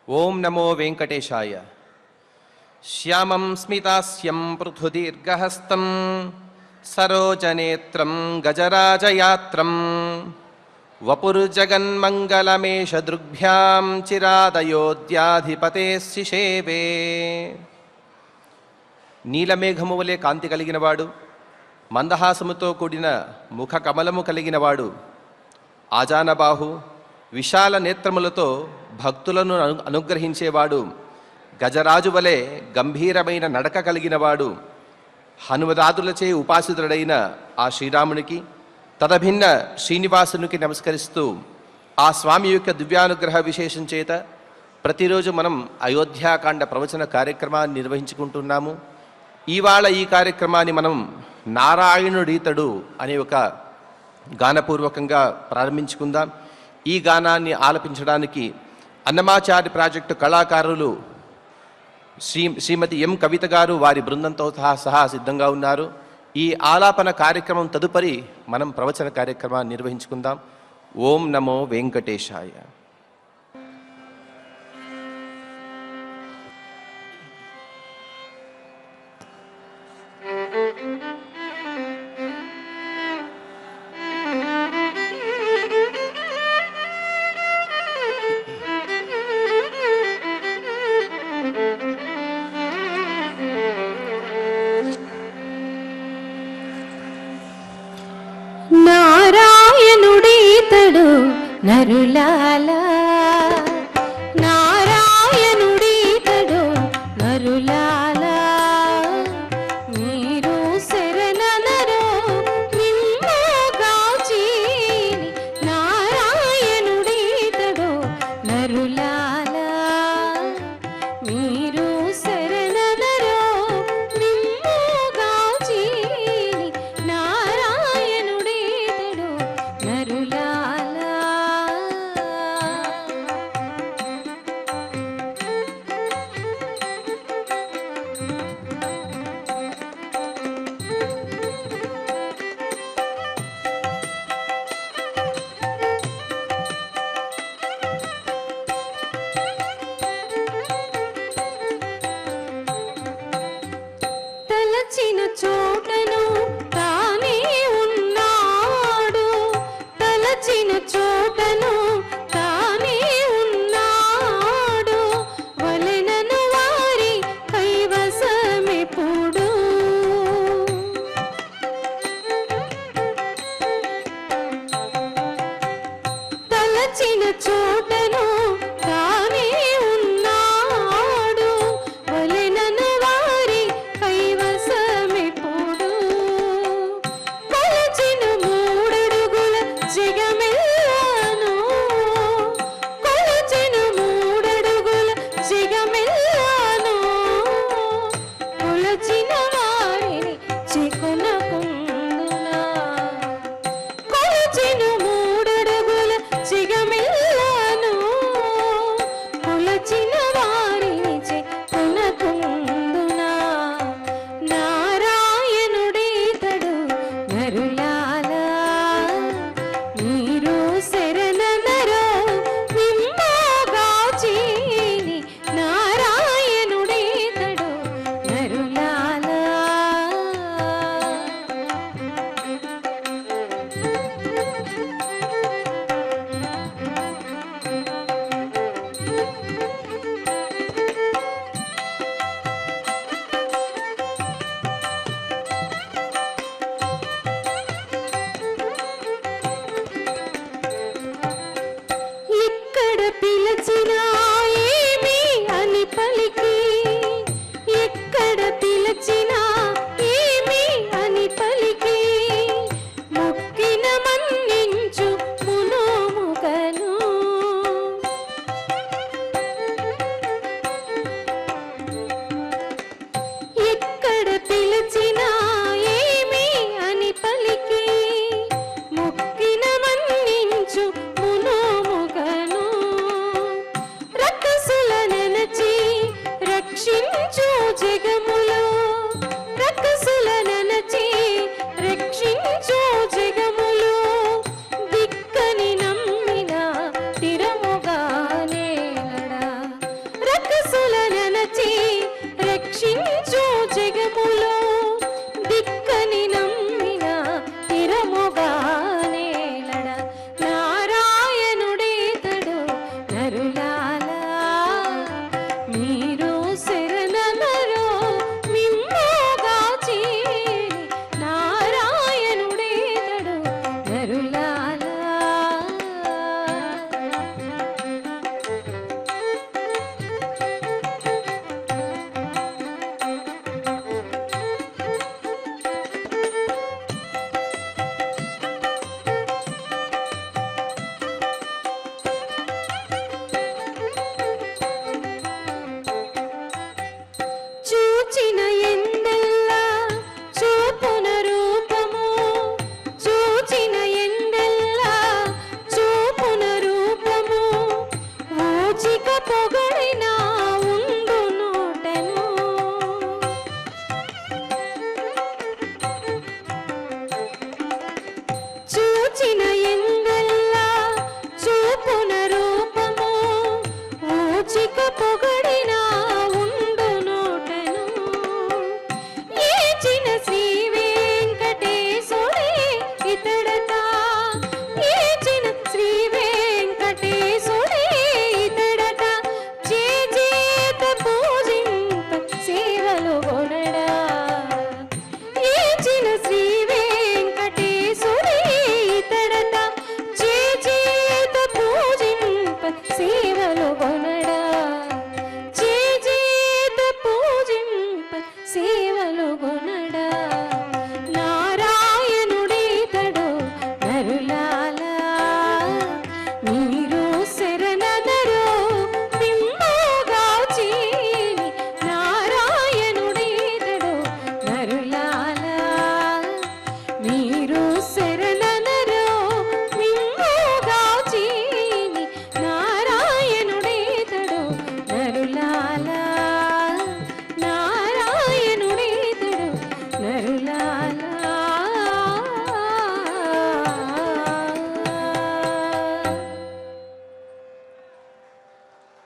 ఓం నమో వెంకటేశాయ. శ్యామం స్మితాస్యం పృథుదీర్ఘహస్తం సరోజనేత్రం గజరాజయాత్రం వపుర్జగన్మంగళమేషదృగ్భ్యాం చిరాదయోధ్యాధిపతే శిషేవే. నీలమేఘము వలె కాంతి కలిగినవాడు, మందహాసముతో కూడిన ముఖ కమలము కలిగినవాడు, ఆజానబాహు విశాల నేత్రములతో భక్తులను అనుగ్రహించేవాడు, గజరాజు వలె గంభీరమైన నడక కలిగినవాడు, హనుమదాదులచే ఉపాసితుడైన ఆ శ్రీరామునికి తదభిన్న శ్రీనివాసునికి నమస్కరిస్తూ ఆ స్వామి యొక్క దివ్యానుగ్రహ విశేషం చేత ప్రతిరోజు మనం అయోధ్యాకాండ ప్రవచన కార్యక్రమాన్ని నిర్వహించుకుంటున్నాము. ఇవాళ ఈ కార్యక్రమాన్ని మనం నారాయణుడీతడు అనే ఒక గానపూర్వకంగా ప్రారంభించుకుందాం. ఈ గానాన్ని ఆలపించడానికి అన్నమాచార్య ప్రాజెక్టు కళాకారులు శ్రీమతి ఎం కవిత గారు వారి బృందంతో సహా సిద్ధంగా ఉన్నారు. ఈ ఆలాపన కార్యక్రమం తదుపరి మనం ప్రవచన కార్యక్రమాన్ని నిర్వహించుకుందాం. ఓం నమో వెంకటేశాయ. నారాయణుడీతడు నరులాలా, నారాయణుడీతడు నరులాలా, మీరు శరణనరో మిమ్ము గాచీని. నారాయణుడీతడు నరులాలా, మీరు శరణనరో మిమ్ము గాచీని. నారాయణుడీతడు నరులాలా. తలచిన చోటను తానే ఉన్నాడు, తలచిన చోటను తానే ఉన్నాడు, వలెనను వారి కైవసమెప్పుడు. తలచిన చోటను తానే ఉన్నాడు, వలెనను వారి కైవసమెప్పుడు. కొలచిన మూడడుగుల జగమెల్లాను, కొలచిన మూడడుగుల జగమెల్లాను, కొలచిన వారిని చెకొనకుండునా. కొలచిన మూడడుగుల జగమెల్లాను,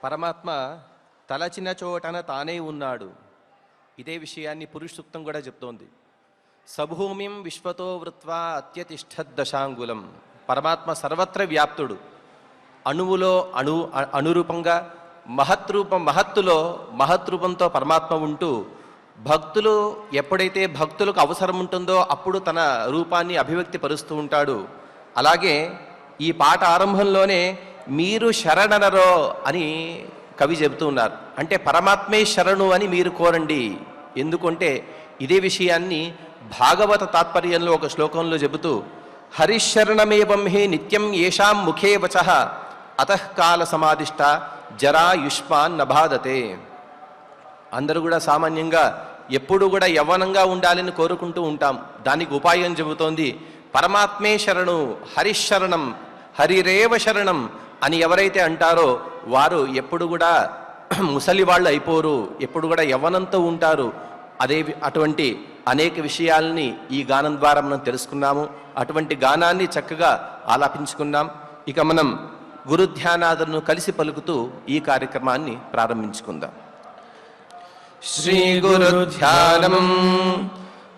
పరమాత్మ తలచిన చోటన తానే ఉన్నాడు. ఇదే విషయాన్ని పురుష సూక్తం కూడా చెప్తోంది. సభూమిం విశ్వతో వృత్వా అత్యతిష్ఠద్దశాంగులం. పరమాత్మ సర్వత్ర వ్యాప్తుడు. అణువులో అనురూపంగా మహత్తులో మహత్రూపంతో పరమాత్మ ఉంటూ భక్తులు ఎప్పుడైతే భక్తులకు అవసరం ఉంటుందో అప్పుడు తన రూపాన్ని అభివ్యక్తి పరుస్తూ ఉంటాడు. అలాగే ఈ పాట ఆరంభంలోనే మీరు శరణనరో అని కవి చెబుతూ ఉన్నారు. అంటే పరమాత్మే శరణు అని మీరు కోరండి. ఎందుకంటే ఇదే విషయాన్ని భాగవత తాత్పర్యంలో ఒక శ్లోకంలో చెబుతూ హరిశరణమేవం హే నిత్యం ఏషాం ముఖే వచః అతః కాల సమాదిష్ట జరాయుష్మాన్ నబాధతే. అందరూ కూడా సామాన్యంగా ఎప్పుడు కూడా యవ్వనంగా ఉండాలని కోరుకుంటూ ఉంటాం. దానికి ఉపాయం చెబుతోంది పరమాత్మే శరణు, హరిశరణం, హరిరేవ శరణం అని ఎవరైతే అంటారో వారు ఎప్పుడు కూడా ముసలి వాళ్ళు అయిపోరు, ఎప్పుడు కూడా యవ్వనంతో ఉంటారు. అటువంటి అనేక విషయాల్ని ఈ గానం ద్వారా మనం తెలుసుకున్నాము. అటువంటి గానాన్ని చక్కగా ఆలాపించుకున్నాం. ఇక మనం గురుధ్యానాదులను కలిసి పలుకుతూ ఈ కార్యక్రమాన్ని ప్రారంభించుకుందాం. శ్రీ గురుధ్యానం.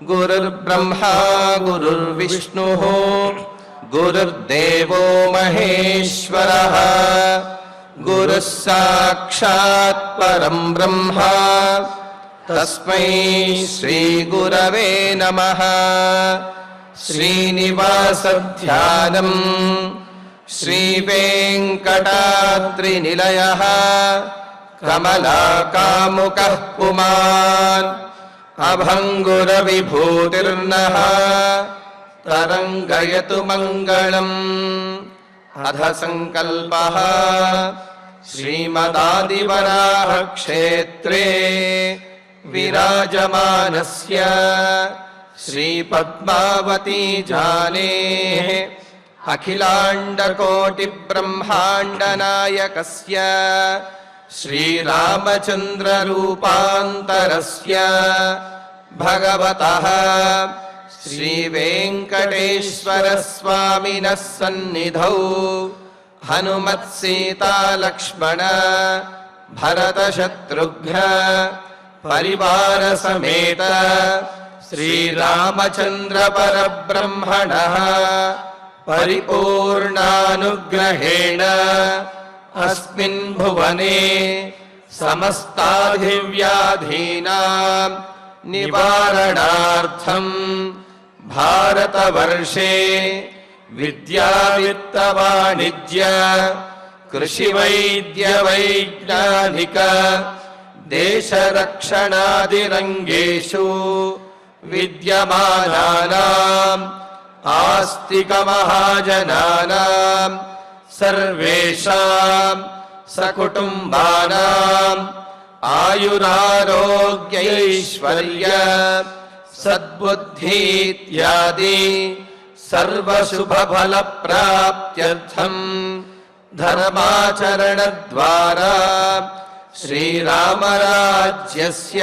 గురుర్బ్రహ్మా గురుర్విష్ణు గురుర్దేవో మహేశ్వరః గురుః సాక్షాత్ పరం బ్రహ్మ తస్మై శ్రీ గురవే నమః. శ్రీనివాసధ్యానం. శ్రీ వెంకటాద్రినిలయః కమలాకాముకః పుమాన్ అభంగురవిభూతిర్నః తరంగయతు మంగళం. అధ సంకల్పః శ్రీమదాదివరాహ క్షేత్రే విరాజమానస్య శ్రీపద్మావతీ జానేః అఖిలాండకోటి బ్రహ్మాండ నాయకస్య శ్రీరామచంద్ర రూపాంతరస్య భగవతః శ్రీ వెంకటేశ్వర స్వామినః సన్నిధౌ హనుమత్ సీతా లక్ష్మణ భరత శత్రుఘ్న పరివార సమేత శ్రీరామచంద్ర పరబ్రహ్మణః పరిపూర్ణానుగ్రహేణ అస్మిన్ భువనే సమస్తాధివ్యాధీనాం నివారణార్థం భారతవర్షే విద్యా విత్త వాణిజ్య కృషి వైద్య వైజ్ఞానిక దేశరక్షణాదిరంగేషు విద్యమానానాం ఆస్తిక మహాజనానాం సర్వేషాం సకుటుంబానాం ఆయురారోగ్యైశ్వర్య సద్బుద్ధీత్యాది సర్వశుభఫల ప్రాప్త్యర్థం ధర్మాచరణ ద్వారా శ్రీరామరాజ్యస్య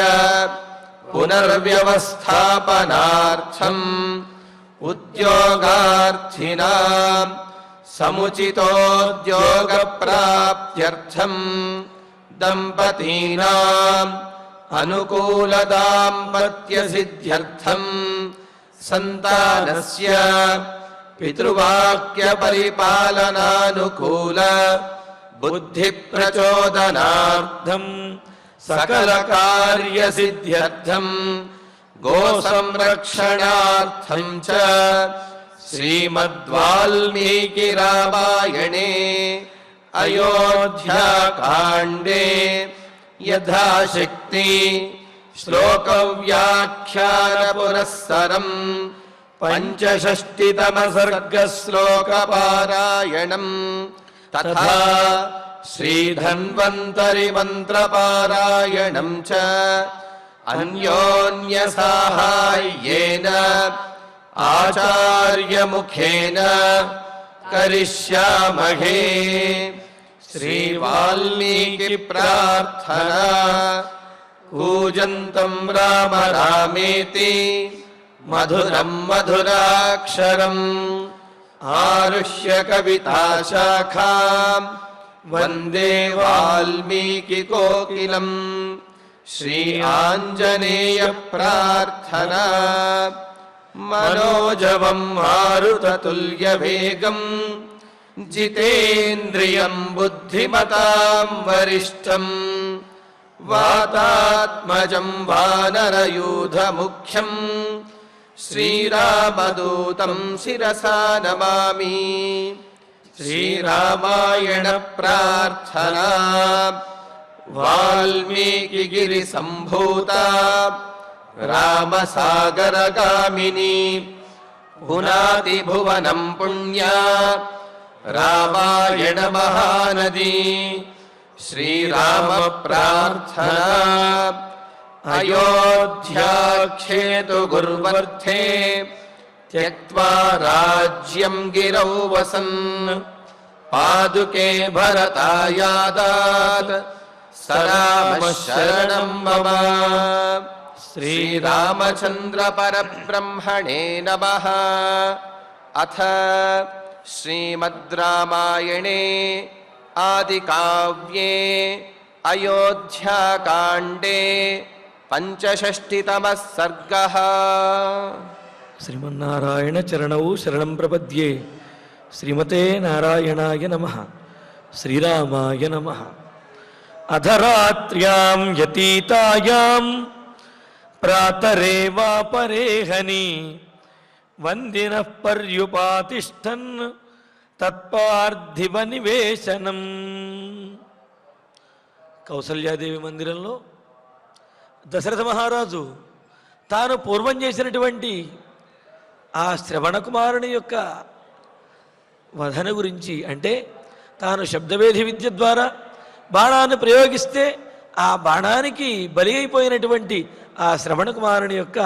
పునర్వ్యవస్థాపనార్థం ఉద్యోగార్థినాం సముచితోద్యోగ ప్రాప్త్యర్థం దంపతీనాం అనుకూల దాంపత్య సిద్ధ్యర్థం సంతానస్య పితృవాక్య పరిపాలనానుకూల బుద్ధి ప్రచోదనార్థం సకల కార్య సిద్ధ్యర్థం గో సంరక్షణార్థం చ శ్రీమద్వాల్మీకి రామాయణే అయోధ్యాకాండే యథాశక్తి శ్లోక వ్యాఖ్యాన పురస్సరం పంచషష్టితమ సర్గ శ్లోక పారాయణం తథా శ్రీధన్వంతరి మంత్ర పారాయణం చ అన్యోన్య సాహాయ్యేన ఆచార్య ముఖేన కరిష్యామహే. శ్రీ వాల్మీకి ప్రార్థనా. కూజంతం రామ రామేతి మధురం మధురాక్షరం ఆరుష్య కవితా శాఖాం వందే వాల్మీకికోకిలం. శ్రీ ఆంజనేయ ప్రార్థనా. మనోజవం మారుతతుల్యవేగం జితేంద్రియం బుద్ధిమతాం వరిష్టం వాతాత్మజం వానరయూథముఖ్యం శ్రీరామదూతం శిరసా నమామి. శ్రీరామాయణ ప్రార్థనా. వాల్మీకిగిరి సంభూత రామసాగరగామిని పునాతి భువనం పుణ్యా రామాయణ మహానది. శ్రీరామ ప్రార్థనా. అయోధ్యాక్షేతు గుర్వర్ధే త్యక్త్వా రాజ్యం గిరౌ వసన్ పాదుకే భరతాయాదాత్ సరామ శరణం మమ. శ్రీరామచంద్ర పరబ్రహ్మణే నమః. అథ శ్రీమద్ రామాయణే ఆదికావ్యే అయోధ్యాకాండే పంచషష్టితమః సర్గః. శ్రీమన్నారాయణ చరణౌ శరణం ప్రపద్యే. శ్రీమతే నారాయణాయ నమః. శ్రీరామాయ నమః. అధరాత్ర్యాం యతీతాయాం ప్రాతరేవాపరేహని వందినః పర్యుపాతిష్టన్ తత్పార్థివ నివేశనం. కౌసల్యాదేవి మందిరంలో దశరథ మహారాజు తాను పూర్వం చేసినటువంటి ఆ శ్రవణ కుమారుని యొక్క వధన గురించి, అంటే తాను శబ్దవేధి విద్య ద్వారా బాణాన్ని ప్రయోగిస్తే ఆ బాణానికి బలి అయిపోయినటువంటి ఆ శ్రవణ కుమారుని యొక్క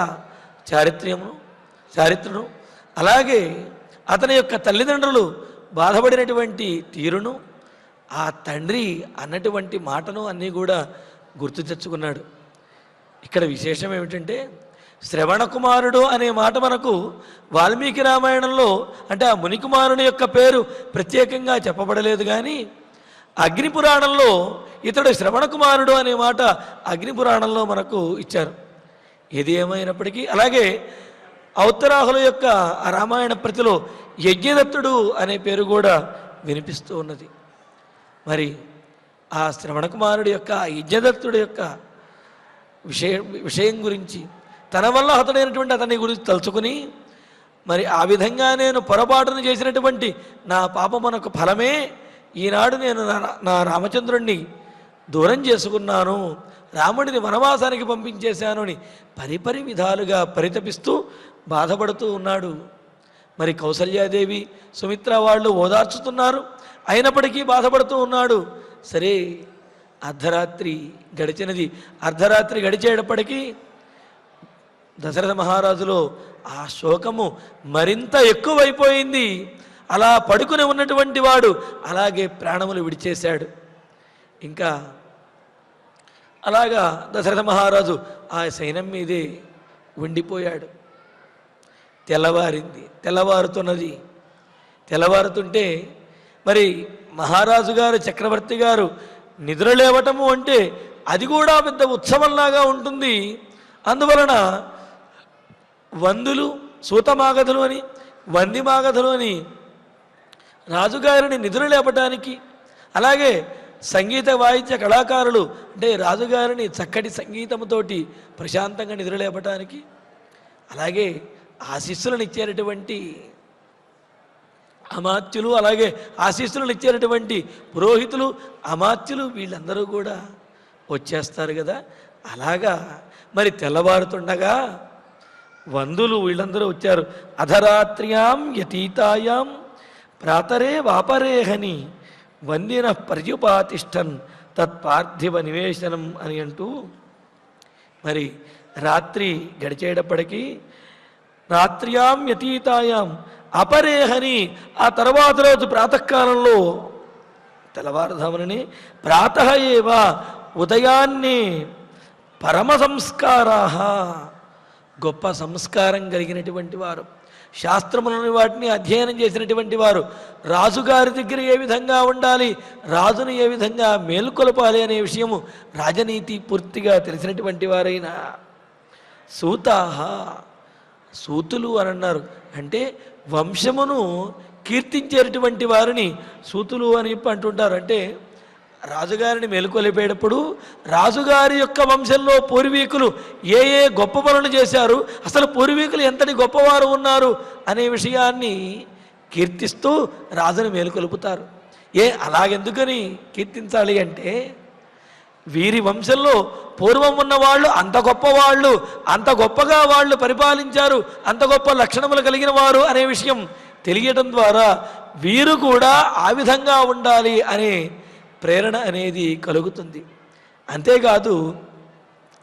చారిత్రను, అలాగే అతని యొక్క తల్లిదండ్రులు బాధపడినటువంటి తీరును, ఆ తండ్రి అన్నటువంటి మాటను అన్నీ కూడా గుర్తు తెచ్చుకున్నాడు. ఇక్కడ విశేషం ఏమిటంటే, శ్రవణ కుమారుడు అనే మాట మనకు వాల్మీకి రామాయణంలో, అంటే ఆ మునికుమారుని యొక్క పేరు ప్రత్యేకంగా చెప్పబడలేదు, కానీ అగ్నిపురాణంలో ఇతడు శ్రవణ కుమారుడు అనే మాట అగ్నిపురాణంలో మనకు ఇచ్చారు. ఏది ఏమైనప్పటికీ, అలాగే ఔత్తరాహుల యొక్క ఆ రామాయణ ప్రతిలో యజ్ఞదత్తుడు అనే పేరు కూడా వినిపిస్తూ ఉన్నది. మరి ఆ శ్రవణ కుమారుడి యొక్క యజ్ఞదత్తుడి యొక్క విషయం గురించి, తన వల్ల హతుడైనటువంటి అతని గురించి తలుచుకుని, మరి ఆ విధంగా నేను పొరపాటును చేసినటువంటి నా పాపమునకు ఫలమే ఈనాడు నేను నా రామచంద్రుణ్ణి దూరం చేసుకున్నాను, రాముడిని వనవాసానికి పంపించేశాను అని పరిపరి విధాలుగా పరితపిస్తూ బాధపడుతూ ఉన్నాడు. మరి కౌసల్యాదేవి, సుమిత్ర వాళ్ళు ఓదార్చుతున్నారు, అయినప్పటికీ బాధపడుతూ ఉన్నాడు. సరే, అర్ధరాత్రి గడిచినది. అర్ధరాత్రి గడిచేటప్పటికీ దశరథ మహారాజులో ఆ శోకము మరింత ఎక్కువైపోయింది. అలా పడుకుని ఉన్నటువంటి వాడు అలాగే ప్రాణములు విడిచేశాడు. ఇంకా అలాగా దశరథ మహారాజు ఆ సైన్యం మీదే ఉండిపోయాడు. తెల్లవారింది, తెల్లవారుతున్నది. తెల్లవారుతుంటే మరి మహారాజు గారు, చక్రవర్తి గారు నిద్ర లేవటము అంటే అది కూడా పెద్ద ఉత్సవంలాగా ఉంటుంది. అందువలన వందులు, సూతమాగధులు అని, వందిమాగధులు అని రాజుగారిని నిద్ర లేపటానికి, అలాగే సంగీత వాయిద్య కళాకారులు అంటే రాజుగారిని చక్కటి సంగీతంతోటి ప్రశాంతంగా నిద్ర లేపటానికి, అలాగే ఆశీస్సులను ఇచ్చేటటువంటి అమాత్యులు, అలాగే ఆశీస్సులను ఇచ్చేటటువంటి పురోహితులు, అమాత్యులు వీళ్ళందరూ కూడా వచ్చేస్తారు కదా. అలాగా మరి తెల్లవారుతుండగా వందులు వీళ్ళందరూ వచ్చారు. అధరాత్ర్యాం యతీతాయాం ప్రాతరే వాపరేహని వందిన పర్యుపాతిష్టన్ తత్పార్థివ నివేశనం అని అంటూ, మరి రాత్రి గడిచేటప్పటికీ రాత్ర్యాం యతీతాయాం అపరేహని, ఆ తర్వాత రోజు ప్రాతకాలంలో తెల్లవారుధామని ప్రాతః ఏవ ఉదయాన్నే పరమ సంస్కారా, గొప్ప సంస్కారం కలిగినటువంటి వారు, శాస్త్రములని వాటిని అధ్యయనం చేసినటువంటి వారు, రాజుగారి దగ్గర ఏ విధంగా ఉండాలి, రాజును ఏ విధంగా మేల్కొలపాలి అనే విషయము రాజనీతి పూర్తిగా తెలిసినటువంటి వారైన సూతాహ, సూతులు అని అన్నారు. అంటే వంశమును కీర్తించేటటువంటి వారిని సూతులు అని చెప్పి అంటుంటారు. అంటే రాజుగారిని మేలుకొలిపేటప్పుడు రాజుగారి యొక్క వంశంలో పూర్వీకులు ఏ ఏ గొప్ప పనులు చేశారు, అసలు పూర్వీకులు ఎంతటి గొప్పవారు ఉన్నారు అనే విషయాన్ని కీర్తిస్తూ రాజును మేలుకొలుపుతారు. అలాగెందుకని కీర్తించాలి అంటే, వీరి వంశంలో పూర్వం ఉన్న వాళ్ళు అంత గొప్పవాళ్ళు, అంత గొప్పగా వాళ్ళు పరిపాలించారు, అంత గొప్ప లక్షణములు కలిగిన వారు అనే విషయం తెలియటం ద్వారా వీరు కూడా ఆ విధంగా ఉండాలి అనే ప్రేరణ అనేది కలుగుతుంది. అంతేకాదు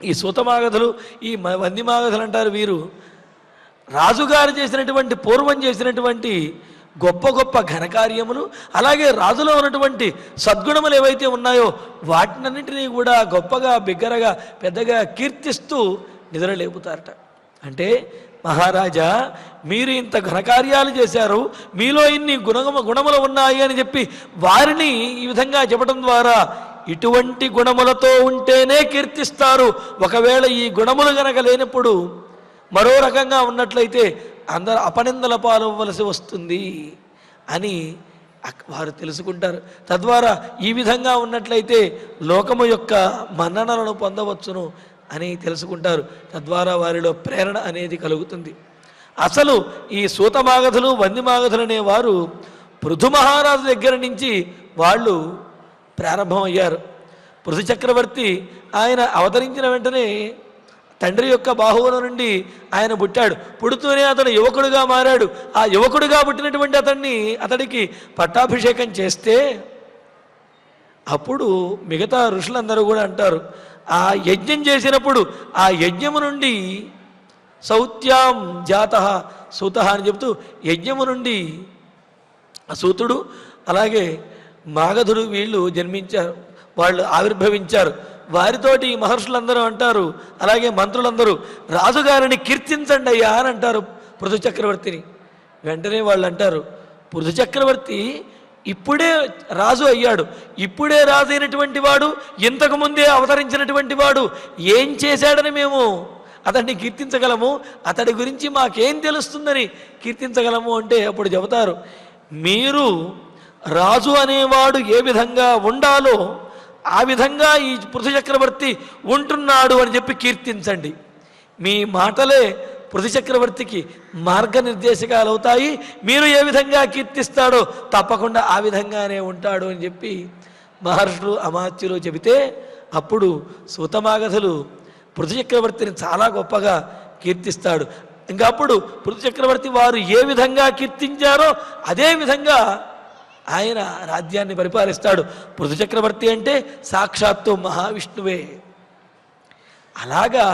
ఈ సూతమాగధులు, ఈ వందిమాగధులు అంటారు, వీరు రాజుగారు చేసినటువంటి పూర్వం చేసినటువంటి గొప్ప గొప్ప ఘనకార్యములు, అలాగే రాజులో ఉన్నటువంటి సద్గుణములు ఏవైతే ఉన్నాయో వాటినన్నింటినీ కూడా గొప్పగా బిగ్గరగా పెద్దగా కీర్తిస్తూ నిద్రలేపుతారట. అంటే మహారాజా, మీరు ఇంత ఘనకార్యాలు చేశారు, మీలో ఇన్ని గుణములు ఉన్నాయి అని చెప్పి వారిని ఈ విధంగా చెప్పడం ద్వారా ఇటువంటి గుణములతో ఉంటేనే కీర్తిస్తారు. ఒకవేళ ఈ గుణములు గనక లేనప్పుడు మరో రకంగా ఉన్నట్లయితే అందరూ అపనిందల పాలవలసి వస్తుంది అని వారు తెలుసుకుంటారు. తద్వారా ఈ విధంగా ఉన్నట్లయితే లోకము యొక్క మన్ననలను పొందవచ్చును అని తెలుసుకుంటారు. తద్వారా వారిలో ప్రేరణ అనేది కలుగుతుంది. అసలు ఈ సూతమాగధులు వందిమాగధులు అనేవారు పృథు మహారాజు దగ్గర నుంచి వాళ్ళు ప్రారంభమయ్యారు. పృథు చక్రవర్తి ఆయన అవతరించిన వెంటనే తండ్రి యొక్క బాహువుల నుండి ఆయన పుట్టాడు. పుడుతూనే అతడు యువకుడుగా మారాడు. ఆ యువకుడుగా పుట్టినటువంటి అతడికి పట్టాభిషేకం చేస్తే అప్పుడు మిగతా ఋషులందరూ కూడా అంటారు, ఆ యజ్ఞం చేసినప్పుడు ఆ యజ్ఞము నుండి సౌత్యాం జాత సూత అని చెప్తూ యజ్ఞము నుండి సూతుడు అలాగే మాగధుడు వీళ్ళు జన్మించారు, వాళ్ళు ఆవిర్భవించారు. వారితోటి మహర్షులందరూ అంటారు, అలాగే మంత్రులందరూ రాజుగారిని కీర్తించండి అయ్యా అని అంటారు పృథు చక్రవర్తిని. వెంటనే వాళ్ళు అంటారు, పృథు చక్రవర్తి ఇప్పుడే రాజు అయ్యాడు, ఇప్పుడే రాజు అయినటువంటి వాడు, ఇంతకుముందే అవతరించినటువంటి వాడు ఏం చేశాడని మేము అతన్ని కీర్తించగలము, అతడి గురించి మాకేం తెలుస్తుందని కీర్తించగలము అంటే అప్పుడు చెబుతారు, మీరు రాజు అనేవాడు ఏ విధంగా ఉండాలో ఆ విధంగా ఈ పృథు చక్రవర్తి ఉంటున్నాడు అని చెప్పి కీర్తించండి. మీ మాటలే పృథు చక్రవర్తికి మార్గనిర్దేశకాలు అవుతాయి. మీరు ఏ విధంగా కీర్తిస్తాడో తప్పకుండా ఆ విధంగానే ఉంటాడు అని చెప్పి మహర్షులు అమాత్యులు చెబితే అప్పుడు సూతమాగధులు పృథు చక్రవర్తిని చాలా గొప్పగా కీర్తిస్తాడు. ఇంకా అప్పుడు పృథు చక్రవర్తి వారు ఏ విధంగా కీర్తించారో అదే విధంగా ఆయన రాజ్యాన్ని పరిపాలిస్తాడు. పృథు చక్రవర్తి అంటే సాక్షాత్తు మహావిష్ణువే. అలాగా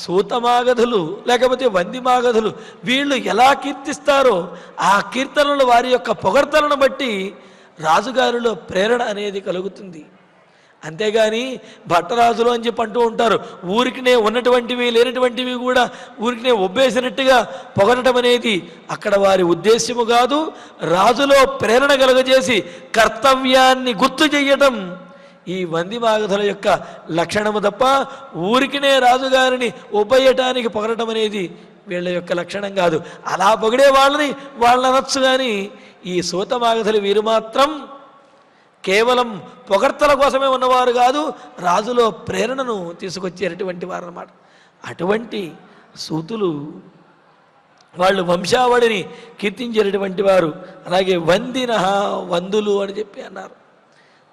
సూతమాగధులు లేకపోతే వందిమాగధులు వీళ్ళు ఎలా కీర్తిస్తారో ఆ కీర్తనలు వారి యొక్క పొగడ్తలను బట్టి రాజుగారిలో ప్రేరణ అనేది కలుగుతుంది. అంతేగాని భట్టరాజులు అని చెప్పి అంటూ ఉంటారు, ఊరికినే ఉన్నటువంటివి లేనటువంటివి కూడా ఊరికినే ఒబ్బేసినట్టుగా పొగడటం అనేది అక్కడ వారి ఉద్దేశ్యము కాదు. రాజులో ప్రేరణ కలుగజేసి కర్తవ్యాన్ని గుర్తు చెయ్యటం ఈ వందిమాగధుల యొక్క లక్షణము తప్ప ఊరికినే రాజుగారిని ఒబ్బయ్యటానికి పొగడటం అనేది వీళ్ళ యొక్క లక్షణం కాదు. అలా పొగిడే వాళ్ళని అనొచ్చు. కానీ ఈ సూతమాగధులు వీరు మాత్రం కేవలం పొగడ్తల కోసమే ఉన్నవారు కాదు, రాజులో ప్రేరణను తీసుకొచ్చేటటువంటి వారు అన్నమాట. అటువంటి సూతులు వాళ్ళు వంశావళిని కీర్తించేటటువంటి వారు. అలాగే వందినః వందులు అని చెప్పి అన్నారు.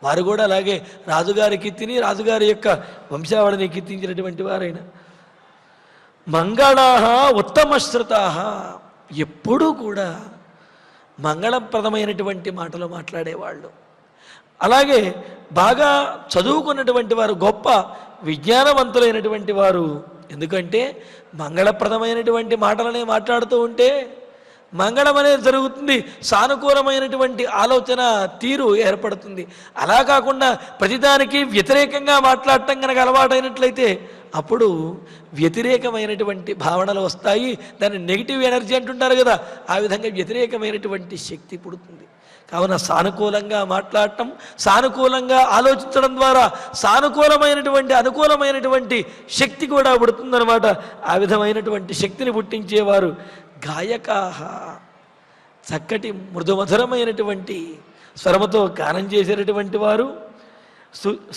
వారు కూడా అలాగే రాజుగారి కీర్తిని రాజుగారి యొక్క వంశావళిని కీర్తించినటువంటి వారైన మంగళాః ఉత్తమశ్రుతాః, ఎప్పుడూ కూడా మంగళప్రదమైనటువంటి మాటలు మాట్లాడేవాళ్ళు. అలాగే బాగా చదువుకున్నటువంటి వారు, గొప్ప విజ్ఞానవంతులైనటువంటి వారు. ఎందుకంటే మంగళప్రదమైనటువంటి మాటలనే మాట్లాడుతూ ఉంటే మంగళం అనేది జరుగుతుంది, సానుకూలమైనటువంటి ఆలోచన తీరు ఏర్పడుతుంది. అలా కాకుండా ప్రతిదానికి వ్యతిరేకంగా మాట్లాడటం కనుక అలవాటైనట్లయితే అప్పుడు వ్యతిరేకమైనటువంటి భావనలు వస్తాయి. దాన్ని నెగిటివ్ ఎనర్జీ అంటుంటారు కదా, ఆ విధంగా వ్యతిరేకమైనటువంటి శక్తి పుడుతుంది. కావున సానుకూలంగా మాట్లాడటం, సానుకూలంగా ఆలోచించడం ద్వారా సానుకూలమైనటువంటి అనుకూలమైనటువంటి శక్తి కూడా పుడుతుందన్నమాట. ఆ విధమైనటువంటి శక్తిని పుట్టించేవారు గాయకాహ. చక్కటి మృదుమధురమైనటువంటి స్వరముతో గానం చేసేటటువంటి వారు.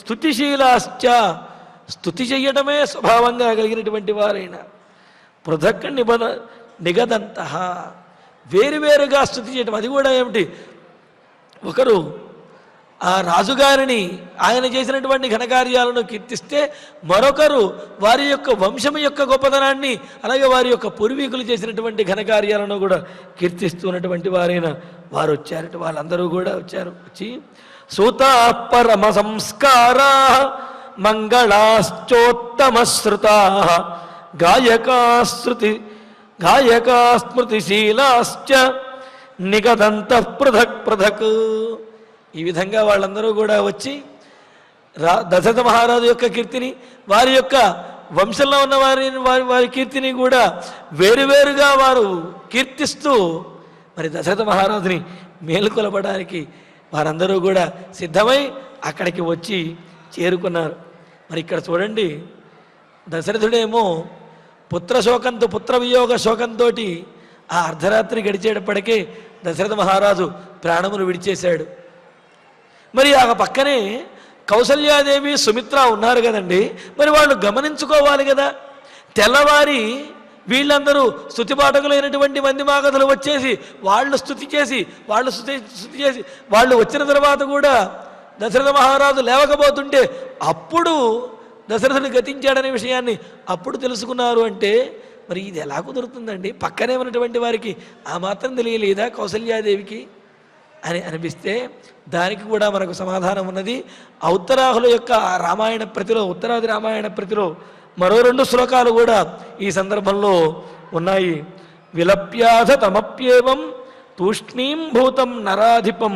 స్తుతిశీలాశ్చ, స్తుతి చెయ్యటమే స్వభావంగా కలిగినటువంటి వారైనా. పృథక్ నిగదంత, వేరువేరుగా స్తుతి చేయటం. అది కూడా ఏమిటి, ఒకరు ఆ రాజుగారిని ఆయన చేసినటువంటి ఘనకార్యాలను కీర్తిస్తే, మరొకరు వారి యొక్క వంశము యొక్క గొప్పతనాన్ని, అలాగే వారి యొక్క పూర్వీకులు చేసినటువంటి ఘనకార్యాలను కూడా కీర్తిస్తున్నటువంటి వారైన వారు వచ్చారట. వాళ్ళందరూ కూడా వచ్చారు. వచ్చి సూతా పరమ సంస్కారా మంగళాశ్చోత్తమశ్రుతా గాయకా స్మృతిశీలాశ్చ నిగదంత పృథక్ పృథక్. ఈ విధంగా వాళ్ళందరూ కూడా వచ్చి దశరథ మహారాజు యొక్క కీర్తిని, వారి యొక్క వంశంలో ఉన్న వారి కీర్తిని కూడా వేరువేరుగా వారు కీర్తిస్తూ మరి దశరథ మహారాజుని మేలుకొలపడానికి వారందరూ కూడా సిద్ధమై అక్కడికి వచ్చి చేరుకున్నారు. మరి ఇక్కడ చూడండి, దశరథుడేమో పుత్రశోకంతో, పుత్ర వియోగ శోకంతో ఆ అర్ధరాత్రి గడిచేటప్పటికే దశరథ మహారాజు ప్రాణములు విడిచేశాడు. మరి ఆ పక్కనే కౌసల్యాదేవి, సుమిత్ర ఉన్నారు కదండి. మరి వాళ్ళు గమనించుకోవాలి కదా. తెల్లవారి వీళ్ళందరూ స్తుతిపాఠకులైనటువంటి మంది మాగధులు వచ్చేసి వాళ్ళు స్తుతి చేసి వాళ్ళు వచ్చిన తర్వాత కూడా దశరథ మహారాజు లేవకపోతుంటే అప్పుడు దశరథుడు గతించాడనే విషయాన్ని అప్పుడు తెలుసుకున్నారు అంటే మరి ఇది ఎలా కుదురుతుందండి? పక్కనే ఉన్నటువంటి వారికి ఆ మాత్రం తెలియలేదా కౌసల్యాదేవికి అని అనిపిస్తే దానికి కూడా మనకు సమాధానం ఉన్నది. ఉత్తరాహుల యొక్క రామాయణ ప్రతిలో, ఉత్తరాది రామాయణ ప్రతిలో మరో 2 శ్లోకాలు కూడా ఈ సందర్భంలో ఉన్నాయి. విలప్యాధ తమప్యేవం తూష్ణీం భూతం నరాధిపం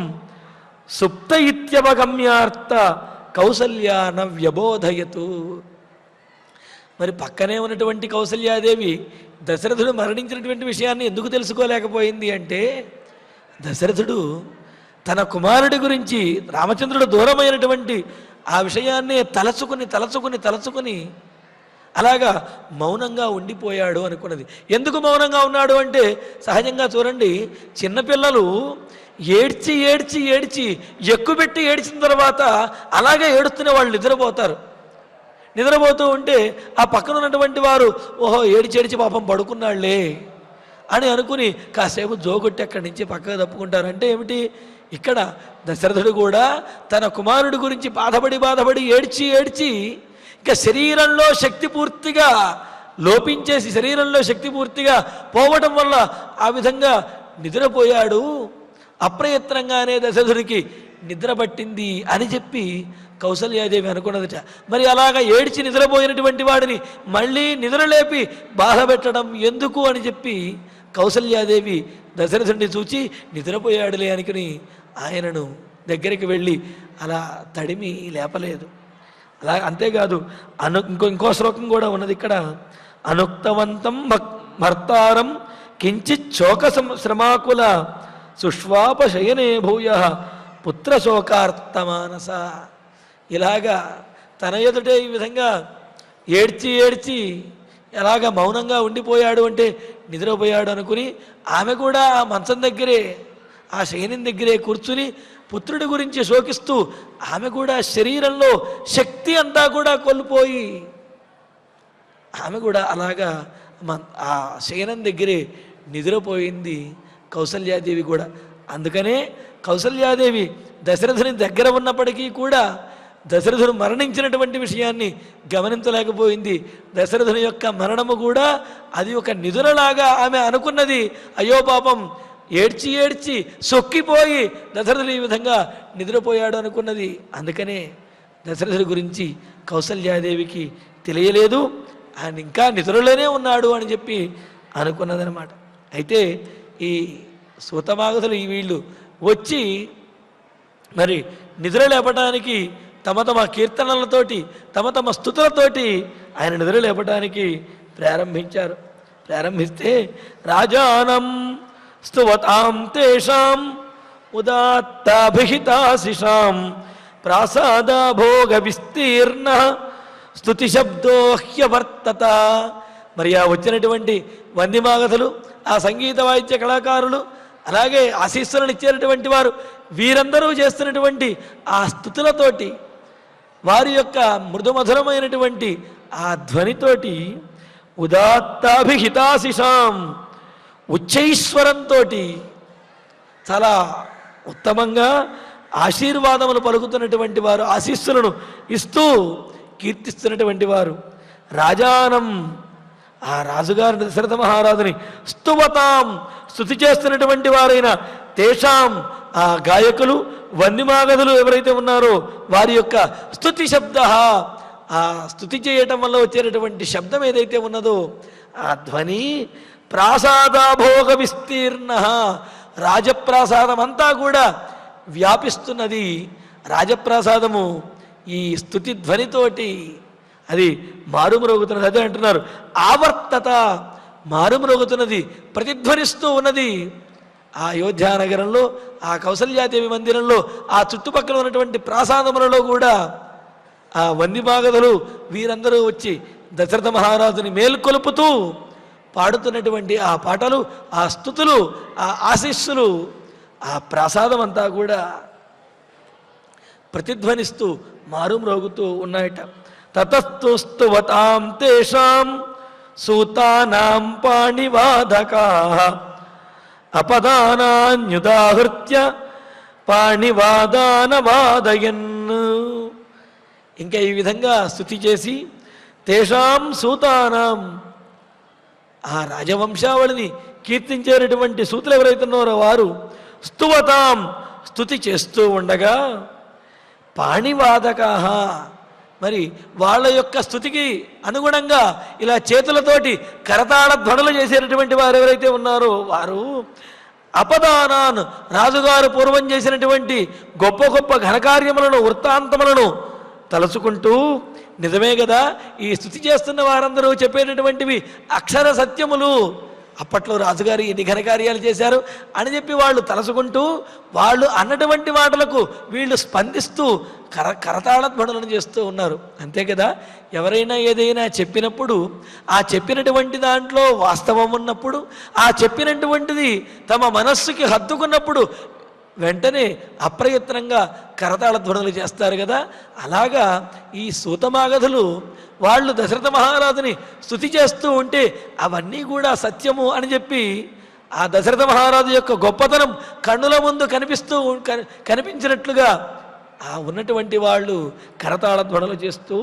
సుప్త ఇత్యవగమ్యార్థ కౌసల్యాన వ్యబోధయతు. మరి పక్కనే ఉన్నటువంటి కౌసల్యాదేవి దశరథుడు మరణించినటువంటి విషయాన్ని ఎందుకు తెలుసుకోలేకపోయింది అంటే, దశరథుడు తన కుమారుడి గురించి రామచంద్రుడు దూరమైనటువంటి ఆ విషయాన్ని తలచుకుని అలాగా మౌనంగా ఉండిపోయాడు అనుకున్నది. ఎందుకు మౌనంగా ఉన్నాడు అంటే, సహజంగా చూడండి, చిన్నపిల్లలు ఏడ్చి ఎక్కుపెట్టి ఏడ్చిన తర్వాత అలాగే ఏడుస్తూనే వాళ్ళు నిద్రపోతారు. నిద్రపోతూ ఉంటే ఆ పక్కన ఉన్నటువంటి వారు ఓహో ఏడిచేడిచి పాపం పడుకున్నాళ్లే అని అనుకుని కాసేపు జోగొట్టి అక్కడి నుంచి పక్కకు తప్పుకుంటారు. అంటే ఏమిటి, ఇక్కడ దశరథుడు కూడా తన కుమారుడి గురించి బాధపడి ఏడ్చి ఇంకా శరీరంలో శక్తి పూర్తిగా లోపించేసి, శరీరంలో శక్తి పూర్తిగా పోవటం వల్ల ఆ విధంగా నిద్రపోయాడు. అప్రయత్నంగానే దశరథుడికి నిద్ర పట్టింది అని చెప్పి కౌసల్యాదేవి అనుకున్నదట. మరి అలాగా ఏడ్చి నిద్రపోయినటువంటి వాడిని మళ్ళీ నిద్రలేపి బాధ పెట్టడం ఎందుకు అని చెప్పి కౌసల్యాదేవి దశరథుడిని చూచి నిద్రపోయాడులే అనుకుని ఆయనను దగ్గరికి వెళ్ళి అలా తడిమి లేపలేదు. అలా అంతేకాదు, ఇంకో శ్లోకం కూడా ఉన్నది ఇక్కడ. అనుక్తవంతం భర్తారం కించిత్ శోక శ్రమాకుల సుష్వాపశయనే భూయ పుత్రశోకార్తమానస. ఇలాగా తన ఎదుటే ఈ విధంగా ఏడ్చి ఎలాగా మౌనంగా ఉండిపోయాడు అంటే నిద్రపోయాడు అనుకుని ఆమె కూడా ఆ మంచం దగ్గరే, ఆ శయనం దగ్గరే కూర్చుని పుత్రుడి గురించి శోకిస్తూ ఆమె కూడా శరీరంలో శక్తి అంతా కూడా కోల్పోయి ఆమె కూడా అలాగా ఆ శయనం దగ్గరే నిద్రపోయింది కౌసల్యాదేవి కూడా. అందుకనే కౌసల్యాదేవి దశరథుని దగ్గర ఉన్నప్పటికీ కూడా దశరథుడు మరణించినటువంటి విషయాన్ని గమనించలేకపోయింది. దశరథుని యొక్క మరణము కూడా అది ఒక నిధులలాగా ఆమె అనుకున్నది. అయ్యో పాపం, ఏడ్చి సొక్కిపోయి దశరథుడు ఈ విధంగా నిద్రపోయాడు అనుకున్నది. అందుకనే దశరథుడి గురించి కౌసల్యాదేవికి తెలియలేదు, ఆయన ఇంకా నిద్రలోనే ఉన్నాడు అని చెప్పి అనుకున్నదనమాట. అయితే ఈ సూతమాగధులు ఈ వీళ్ళు వచ్చి మరి నిద్ర లేపడానికి తమ తమ కీర్తనలతోటి తమ తమ స్తుతులతోటి ఆయన నిద్ర లేపడానికి ప్రారంభిస్తే రాజానం స్తువతాం తేషాం ఉదాత్తాభిహితాశిషాం ప్రాసాదాభోగ విస్తీర్ణ స్తుతి శబ్దోహ్యవర్తత. మరి ఆ వచ్చినటువంటి వందిమాగధులు, ఆ సంగీత వాయిద్య కళాకారులు, అలాగే ఆశీస్సులను ఇచ్చేటటువంటి వారు, వీరందరూ చేస్తున్నటువంటి ఆ స్తుతులతోటి, వారి యొక్క మృదుమధురమైనటువంటి ఆ ధ్వనితోటి ఉదాత్తాభిహితాశిషాం ఉచ్చైశ్వరంతో చాలా ఉత్తమంగా ఆశీర్వాదములు పలుకుతున్నటువంటి వారు, ఆశీస్సులను ఇస్తూ కీర్తిస్తున్నటువంటి వారు. రాజానం, ఆ రాజుగారి దశరథ మహారాజుని స్తువతాం స్తుతి చేస్తున్నటువంటి వారైన తేషాం, ఆ గాయకులు వందిమాగధులు ఎవరైతే ఉన్నారో వారి యొక్క స్తుతి శబ్ద, ఆ స్తుతి చేయటం వల్ల వచ్చేటటువంటి శబ్దం ఏదైతే ఉన్నదో ఆ ధ్వని ప్రాసాదాభోగ విస్తీర్ణ, రాజప్రాసాదం అంతా కూడా వ్యాపిస్తున్నది. రాజప్రాసాదము ఈ స్థుతి ధ్వనితోటి అది మారుమ్రోగుతున్నది. అదే అంటున్నారు ఆవర్తత, మారుమ్రోగుతున్నది, ప్రతిధ్వనిస్తూ ఉన్నది. ఆ అయోధ్యానగరంలో, ఆ కౌసల్యాదేవి మందిరంలో, ఆ చుట్టుపక్కల ఉన్నటువంటి ప్రాసాదములలో కూడా ఆ వందిమాగధులు వీరందరూ వచ్చి దశరథ మహారాజుని మేల్కొలుపుతూ పాడుతున్నటువంటి ఆ పాటలు, ఆ స్తుతులు, ఆ ఆశీస్సులు ఆ ప్రాసాదం అంతా కూడా ప్రతిధ్వనిస్తూ మారుమ్రోగుతూ ఉన్నాయట. తతస్తు స్తువతాం తేషాం సూతానాం పాణివాదకాః అపదానాన్యుదాహృత్య పాణివాదానవాదయన్. ఇంకా ఈ విధంగా స్తుతి చేసి తేషాం సూతానాం, ఆ రాజవంశావళిని కీర్తించేటటువంటి సూతులు ఎవరైతే ఉన్నారో వారు స్తువతాం స్తుతి చేస్తూ ఉండగా పాణివాదకాః, మరి వాళ్ళ యొక్క స్థుతికి అనుగుణంగా ఇలా చేతులతోటి కరతాళ ధ్వనులు చేసేటటువంటి వారు ఎవరైతే ఉన్నారో వారు అపదానాన్, రాజుగారు పూర్వం చేసినటువంటి గొప్ప గొప్ప ఘనకార్యములను, వృత్తాంతములను తలుచుకుంటూ, నిజమే కదా ఈ స్థుతి చేస్తున్న వారందరూ చెప్పేటటువంటివి అక్షర సత్యములు, అప్పట్లో రాజుగారు ఎన్ని ఘనకార్యాలు చేశారు అని చెప్పి వాళ్ళు తలసుకుంటూ, వాళ్ళు అన్నటువంటి మాటలకు వీళ్ళు స్పందిస్తూ కరతాళ ధ్వనులను చేస్తూ ఉన్నారు. అంతే కదా, ఎవరైనా ఏదైనా చెప్పినప్పుడు ఆ చెప్పినటువంటి దాంట్లో వాస్తవం ఉన్నప్పుడు, ఆ చెప్పినటువంటిది తమ మనస్సుకి హత్తుకున్నప్పుడు వెంటనే అప్రయత్నంగా కరతాళ ధ్వనులు చేస్తారు కదా. అలాగా ఈ సూతమాగధులు వాళ్ళు దశరథ మహారాజుని స్తుతి చేస్తూ ఉంటే అవన్నీ కూడా సత్యము అని చెప్పి ఆ దశరథ మహారాజు యొక్క గొప్పతనం కన్నుల ముందు కనిపించినట్లుగా ఆ ఉన్నటువంటి వాళ్ళు కరతాళ ధ్వనులు చేస్తూ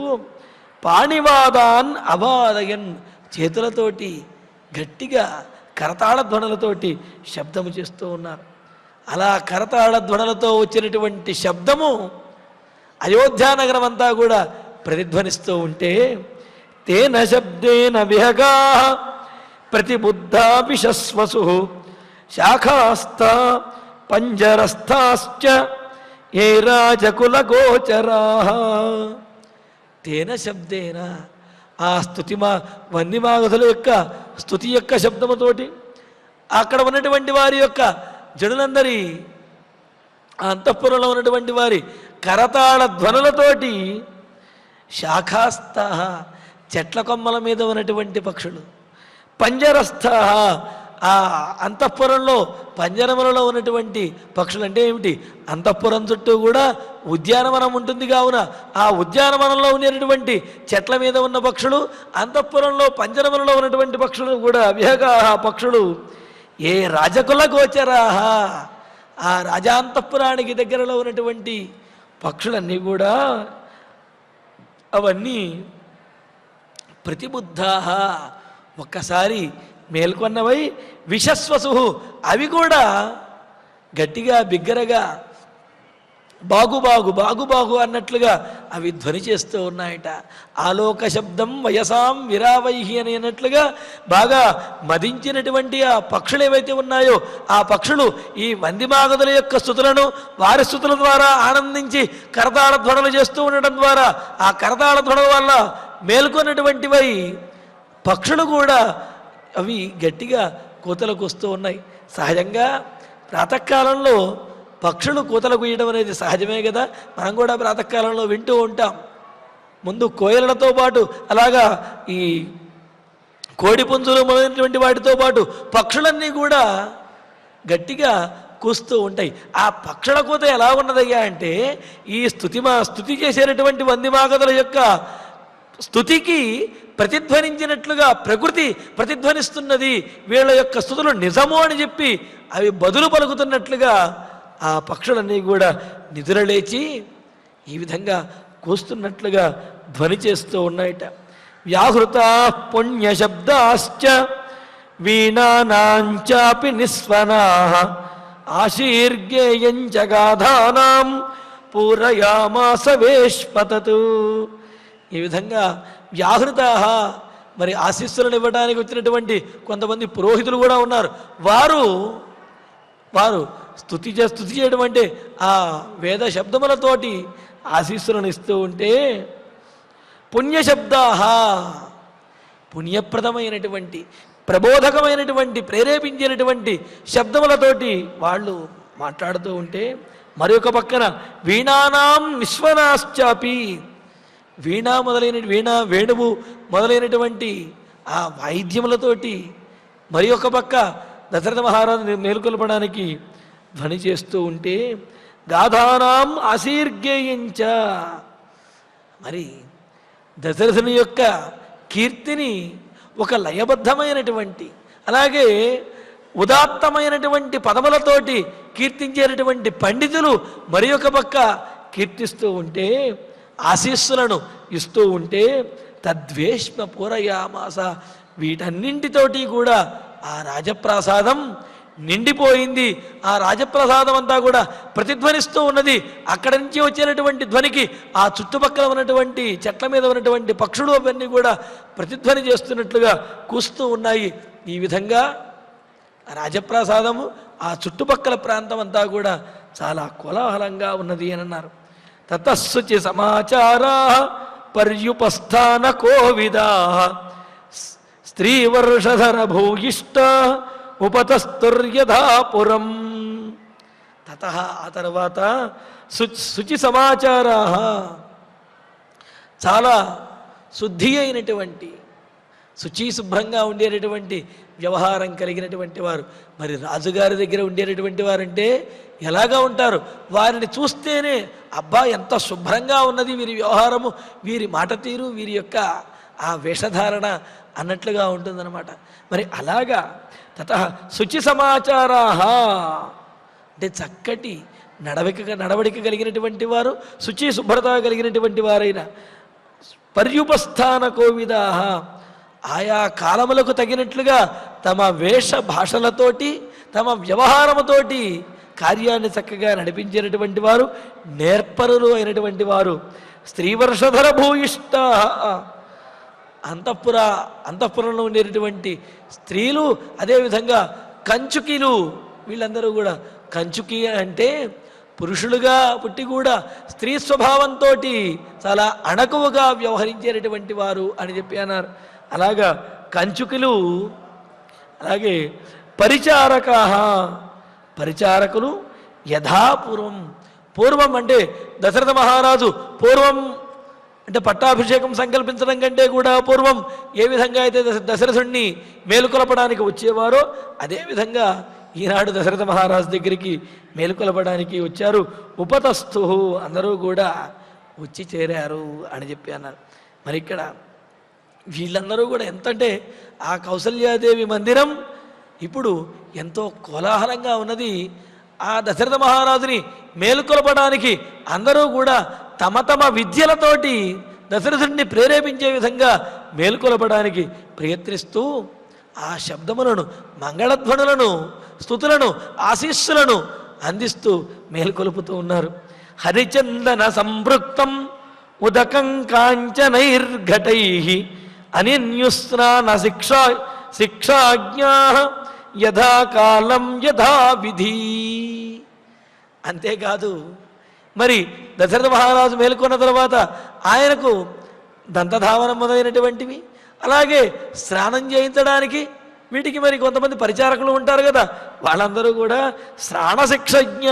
పాణివాదాన్ అవాదయన్, చేతులతోటి గట్టిగా కరతాళ ధ్వనులతోటి శబ్దము చేస్తూ ఉన్నారు. అలా కరతాళ ధ్వనులతో వచ్చినటువంటి శబ్దము అయోధ్యానగరం అంతా కూడా ప్రతిధ్వనిస్తూ ఉంటే తేన శబ్దేన విహగా ప్రతిబుద్ధా విశస్వసు శాఖాస్థ పంజరస్థాశ్చ ఏ రాజకుల గోచరా. తేన శబ్దేన, ఆ వందిమాగధుల యొక్క స్తుతి యొక్క శబ్దముతోటి అక్కడ ఉన్నటువంటి వారి యొక్క జనులందరి అంతఃపురంలో ఉన్నటువంటి వారి కరతాళ ధ్వనులతోటి శాఖాస్థ, చెట్ల కొమ్మల మీద ఉన్నటువంటి పక్షులు, పంజరస్థ, ఆ అంతఃపురంలో పంజరములలో ఉన్నటువంటి పక్షులు అంటే ఏమిటి, అంతఃపురం చుట్టూ కూడా ఉద్యానవనం ఉంటుంది కావున ఆ ఉద్యానవనంలో ఉండేటువంటి చెట్ల మీద ఉన్న పక్షులు, అంతఃపురంలో పంజరములలో ఉన్నటువంటి పక్షులు కూడా విహగా పక్షులు ఏ రాజకుల గోచరాహ, ఆ రాజాంతఃపురానికి దగ్గరలో ఉన్నటువంటి పక్షులన్నీ కూడా అవన్నీ ప్రతిబుద్ధా, ఒక్కసారి మేల్కొన్నవై విశస్వసు, అవి కూడా గట్టిగా బిగ్గరగా బాగు బాగు బాగు బాగు అన్నట్లుగా అవి ధ్వని చేస్తూ ఉన్నాయట. ఆలోక శబ్దం వయసాం విరావైహి అని అన్నట్లుగా బాగా మదించినటువంటి ఆ పక్షులు ఏవైతే ఉన్నాయో ఆ పక్షులు ఈ వందిమాగదుల యొక్క స్థుతులను వారి స్థుతుల ద్వారా ఆనందించి కరతాళ ధ్వనులు చేస్తూ ఉండడం ద్వారా ఆ కరతాళ ధ్వనుల వల్ల మేల్కొన్నటువంటివై పక్షులు కూడా అవి గట్టిగా కూతలకు వస్తూ ఉన్నాయి. సహజంగా ప్రాతకాలంలో పక్షులు కూతలు కూయడం అనేది సహజమే కదా. మనం కూడా ప్రాతకాలంలో వింటూ ఉంటాం. ముందు కోయలతో పాటు అలాగా ఈ కోడి పుంజులు మొదలైనటువంటి వాటితో పాటు పక్షులన్నీ కూడా గట్టిగా కూస్తూ ఉంటాయి. ఆ పక్షుల కూత ఎలా ఉన్నదయ్యా అంటే ఈ స్తుతి చేసేటటువంటి వందిమాగదుల యొక్క స్తుతికి ప్రతిధ్వనించినట్లుగా ప్రకృతి ప్రతిధ్వనిస్తున్నది. వీళ్ళ యొక్క స్తుతులు నిజము అని చెప్పి అవి బదులు పలుకుతున్నట్లుగా ఆ పక్షులన్నీ కూడా నిద్రలేచి ఈ విధంగా కూస్తున్నట్లుగా ధ్వని చేస్తూ ఉన్నాయట. వ్యాహృత పుణ్యశబ్దాశ్చ వీణానాంచాపి నిస్వనాః ఆశీర్గేయంచ గాధానాం పూరయామాస వేష్పతతు. ఈ విధంగా వ్యాహృత మరి ఆశీస్సులను ఇవ్వడానికి వచ్చినటువంటి కొంతమంది పురోహితులు కూడా ఉన్నారు. వారు స్తుతి చేయడం అంటే ఆ వేద శబ్దములతోటి ఆశీస్సులను ఇస్తూ ఉంటే పుణ్యశబ్దాహ పుణ్యప్రదమైనటువంటి ప్రబోధకమైనటువంటి ప్రేరేపించేటటువంటి శబ్దములతోటి వాళ్ళు మాట్లాడుతూ ఉంటే మరొక పక్కన వీణానాం నిస్వనాశ్చాపి వేణువు మొదలైనటువంటి ఆ వాయిద్యములతోటి మరి ఒక పక్క దశరథ మహారాజు మేలుకొల్పడానికి ధ్వని చేస్తూ ఉంటే గాథానాం ఆశీర్గేయంచ మరి దశరథుని యొక్క కీర్తిని ఒక లయబద్ధమైనటువంటి అలాగే ఉదాత్తమైనటువంటి పదములతోటి కీర్తించేటటువంటి పండితులు మరి ఒక పక్క కీర్తిస్తూ ఉంటే ఆశీస్సులను ఇస్తూ ఉంటే తద్వేష్మ పూరయామాస వీటన్నింటితోటి కూడా ఆ రాజప్రాసాదం నిండిపోయింది. ఆ రాజప్రసాదం అంతా కూడా ప్రతిధ్వనిస్తూ ఉన్నది. అక్కడి నుంచి వచ్చేటటువంటి ధ్వనికి ఆ చుట్టుపక్కల ఉన్నటువంటి చెట్ల మీద ఉన్నటువంటి పక్షులు అవన్నీ కూడా ప్రతిధ్వని చేస్తున్నట్లుగా కూస్తూ ఉన్నాయి. ఈ విధంగా రాజప్రసాదము ఆ చుట్టుపక్కల ప్రాంతం అంతా కూడా చాలా కోలాహలంగా ఉన్నది అని అన్నారు. తతస్సుచి సమాచారా పర్యుపస్థాన కోవిదా స్త్రీవర్షధర భూయిష్ట ఉపతస్తుర్యథాపురం. తత ఆ తర్వాత శుచి సమాచారా చాలా శుద్ధి అయినటువంటి శుచి శుభ్రంగా ఉండేటటువంటి వ్యవహారం కలిగినటువంటి వారు. మరి రాజుగారి దగ్గర ఉండేటటువంటి వారంటే ఎలాగా ఉంటారు? వారిని చూస్తేనే అబ్బా ఎంత శుభ్రంగా ఉన్నది వీరి వ్యవహారము, వీరి మాట తీరు, వీరి యొక్క ఆ వేషధారణ అన్నట్లుగా ఉంటుందన్నమాట. మరి అలాగా తత శుచి సమాచారా అంటే చక్కటి నడవడిక కలిగినటువంటి వారు, శుచి శుభ్రత కలిగినటువంటి వారైన పర్యుపస్థాన కోవిదా ఆయా కాలములకు తగినట్లుగా తమ వేష భాషలతోటి తమ వ్యవహారముతోటి కార్యాన్ని చక్కగా నడిపించినటువంటి వారు, నేర్పరులు అయినటువంటి వారు. స్త్రీవర్షధర భూయిష్ట అంతఃపురంలో ఉండేటటువంటి స్త్రీలు, అదేవిధంగా కంచుకీలు, వీళ్ళందరూ కూడా కంచుకి అంటే పురుషులుగా పుట్టి కూడా స్త్రీ స్వభావంతో చాలా అణకువగా వ్యవహరించేటటువంటి వారు అని చెప్పి అన్నారు. అలాగా కంచుకులు, అలాగే పరిచారకులు పూర్వం అంటే దశరథ మహారాజు పూర్వం అంటే పట్టాభిషేకం సంకల్పించడం కంటే కూడా పూర్వం ఏ విధంగా అయితే దశరథుణ్ణి మేలుకొలపడానికి వచ్చేవారో అదేవిధంగా ఈనాడు దశరథ మహారాజు దగ్గరికి మేలుకొలపడానికి వచ్చారు. ఉపతస్థు అందరూ కూడా వచ్చి చేరారు అని చెప్పి అన్నారు. మరి ఇక్కడ వీళ్ళందరూ కూడా ఎంతంటే ఆ కౌసల్యాదేవి మందిరం ఇప్పుడు ఎంతో కోలాహలంగా ఉన్నది. ఆ దశరథ మహారాజుని మేలుకొలపడానికి అందరూ కూడా తమ తమ విద్యలతోటి దశరథుడిని ప్రేరేపించే విధంగా మేలుకొలపడానికి ప్రయత్నిస్తూ ఆ శబ్దములను, మంగళధ్వనులను, స్తుతులను, ఆశీస్సులను అందిస్తూ మేలుకొలుపుతూ ఉన్నారు. హరిచందన సంపృక్తం ఉదకం కాంచనైర్ఘటై అనిన్యుస్నాన శిక్షాజ్ఞా యథా కాలం యథా విధి. అంతేకాదు మరి దశరథ మహారాజు మేల్కొన్న తర్వాత ఆయనకు దంతధావనం మొదలైనటువంటివి, అలాగే స్నానం చేయించడానికి వీటికి మరి కొంతమంది పరిచారకులు ఉంటారు కదా, వాళ్ళందరూ కూడా స్నానశిక్షజ్ఞ,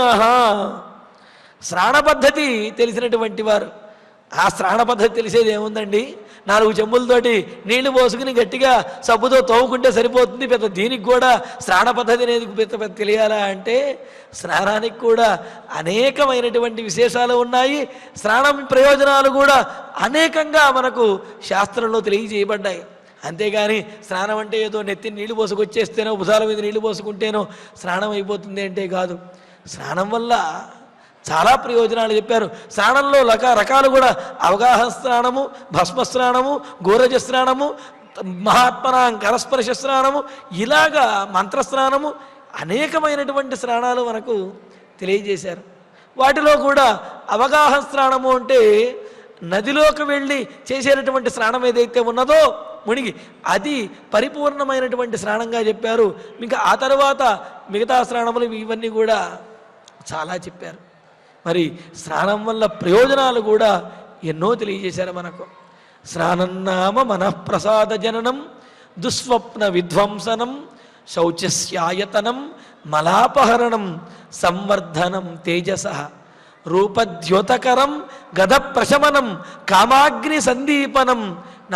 స్నాన పద్ధతి తెలిసినటువంటి వారు. ఆ స్నాన పద్ధతి తెలిసేది ఏముందండి, 4 చెంబులతోటి నీళ్లు పోసుకుని గట్టిగా సబ్బుతో తవ్వుకుంటే సరిపోతుంది. పెద్ద దీనికి కూడా స్నాన పద్ధతి అనేది పెద్ద తెలియాలా అంటే స్నానానికి కూడా అనేకమైనటువంటి విశేషాలు ఉన్నాయి. స్నానం ప్రయోజనాలు కూడా అనేకంగా మనకు శాస్త్రంలో తెలియజేయబడ్డాయి. అంతేగాని స్నానం అంటే ఏదో నెత్తిని నీళ్లు పోసుకొచ్చేస్తేనో భుజాల మీద నీళ్లు పోసుకుంటేనో స్నానం అయిపోతుంది అంటే కాదు. స్నానం వల్ల చాలా ప్రయోజనాలు చెప్పారు. స్నానంలో రకాలు కూడా అవగాహన స్నానము, భస్మ స్నానము, గోరజ స్నానము, మహాత్మనాం కరస్పర్శ స్నానము, ఇలాగా మంత్రస్నానము, అనేకమైనటువంటి స్నానాలు మనకు తెలియజేశారు. వాటిలో కూడా అవగాహన స్నానము అంటే నదిలోకి వెళ్ళి చేసేటటువంటి స్నానం ఏదైతే ఉన్నదో మునిగి, అది పరిపూర్ణమైనటువంటి స్నానంగా చెప్పారు. ఇంకా ఆ తర్వాత మిగతా స్నానములు ఇవన్నీ కూడా చాలా చెప్పారు. మరి స్నానం వల్ల ప్రయోజనాలు కూడా ఎన్నో తెలియజేశారు మనకు. స్నానం నామ మనఃప్రసాద జననం, దుస్వప్న విధ్వంసనం, శౌచస్యాయతనం, మలాపహరణం, సంవర్ధనం తేజస, రూపద్యోతకరం, గద ప్రశమనం, కామాగ్ని సందీపనం,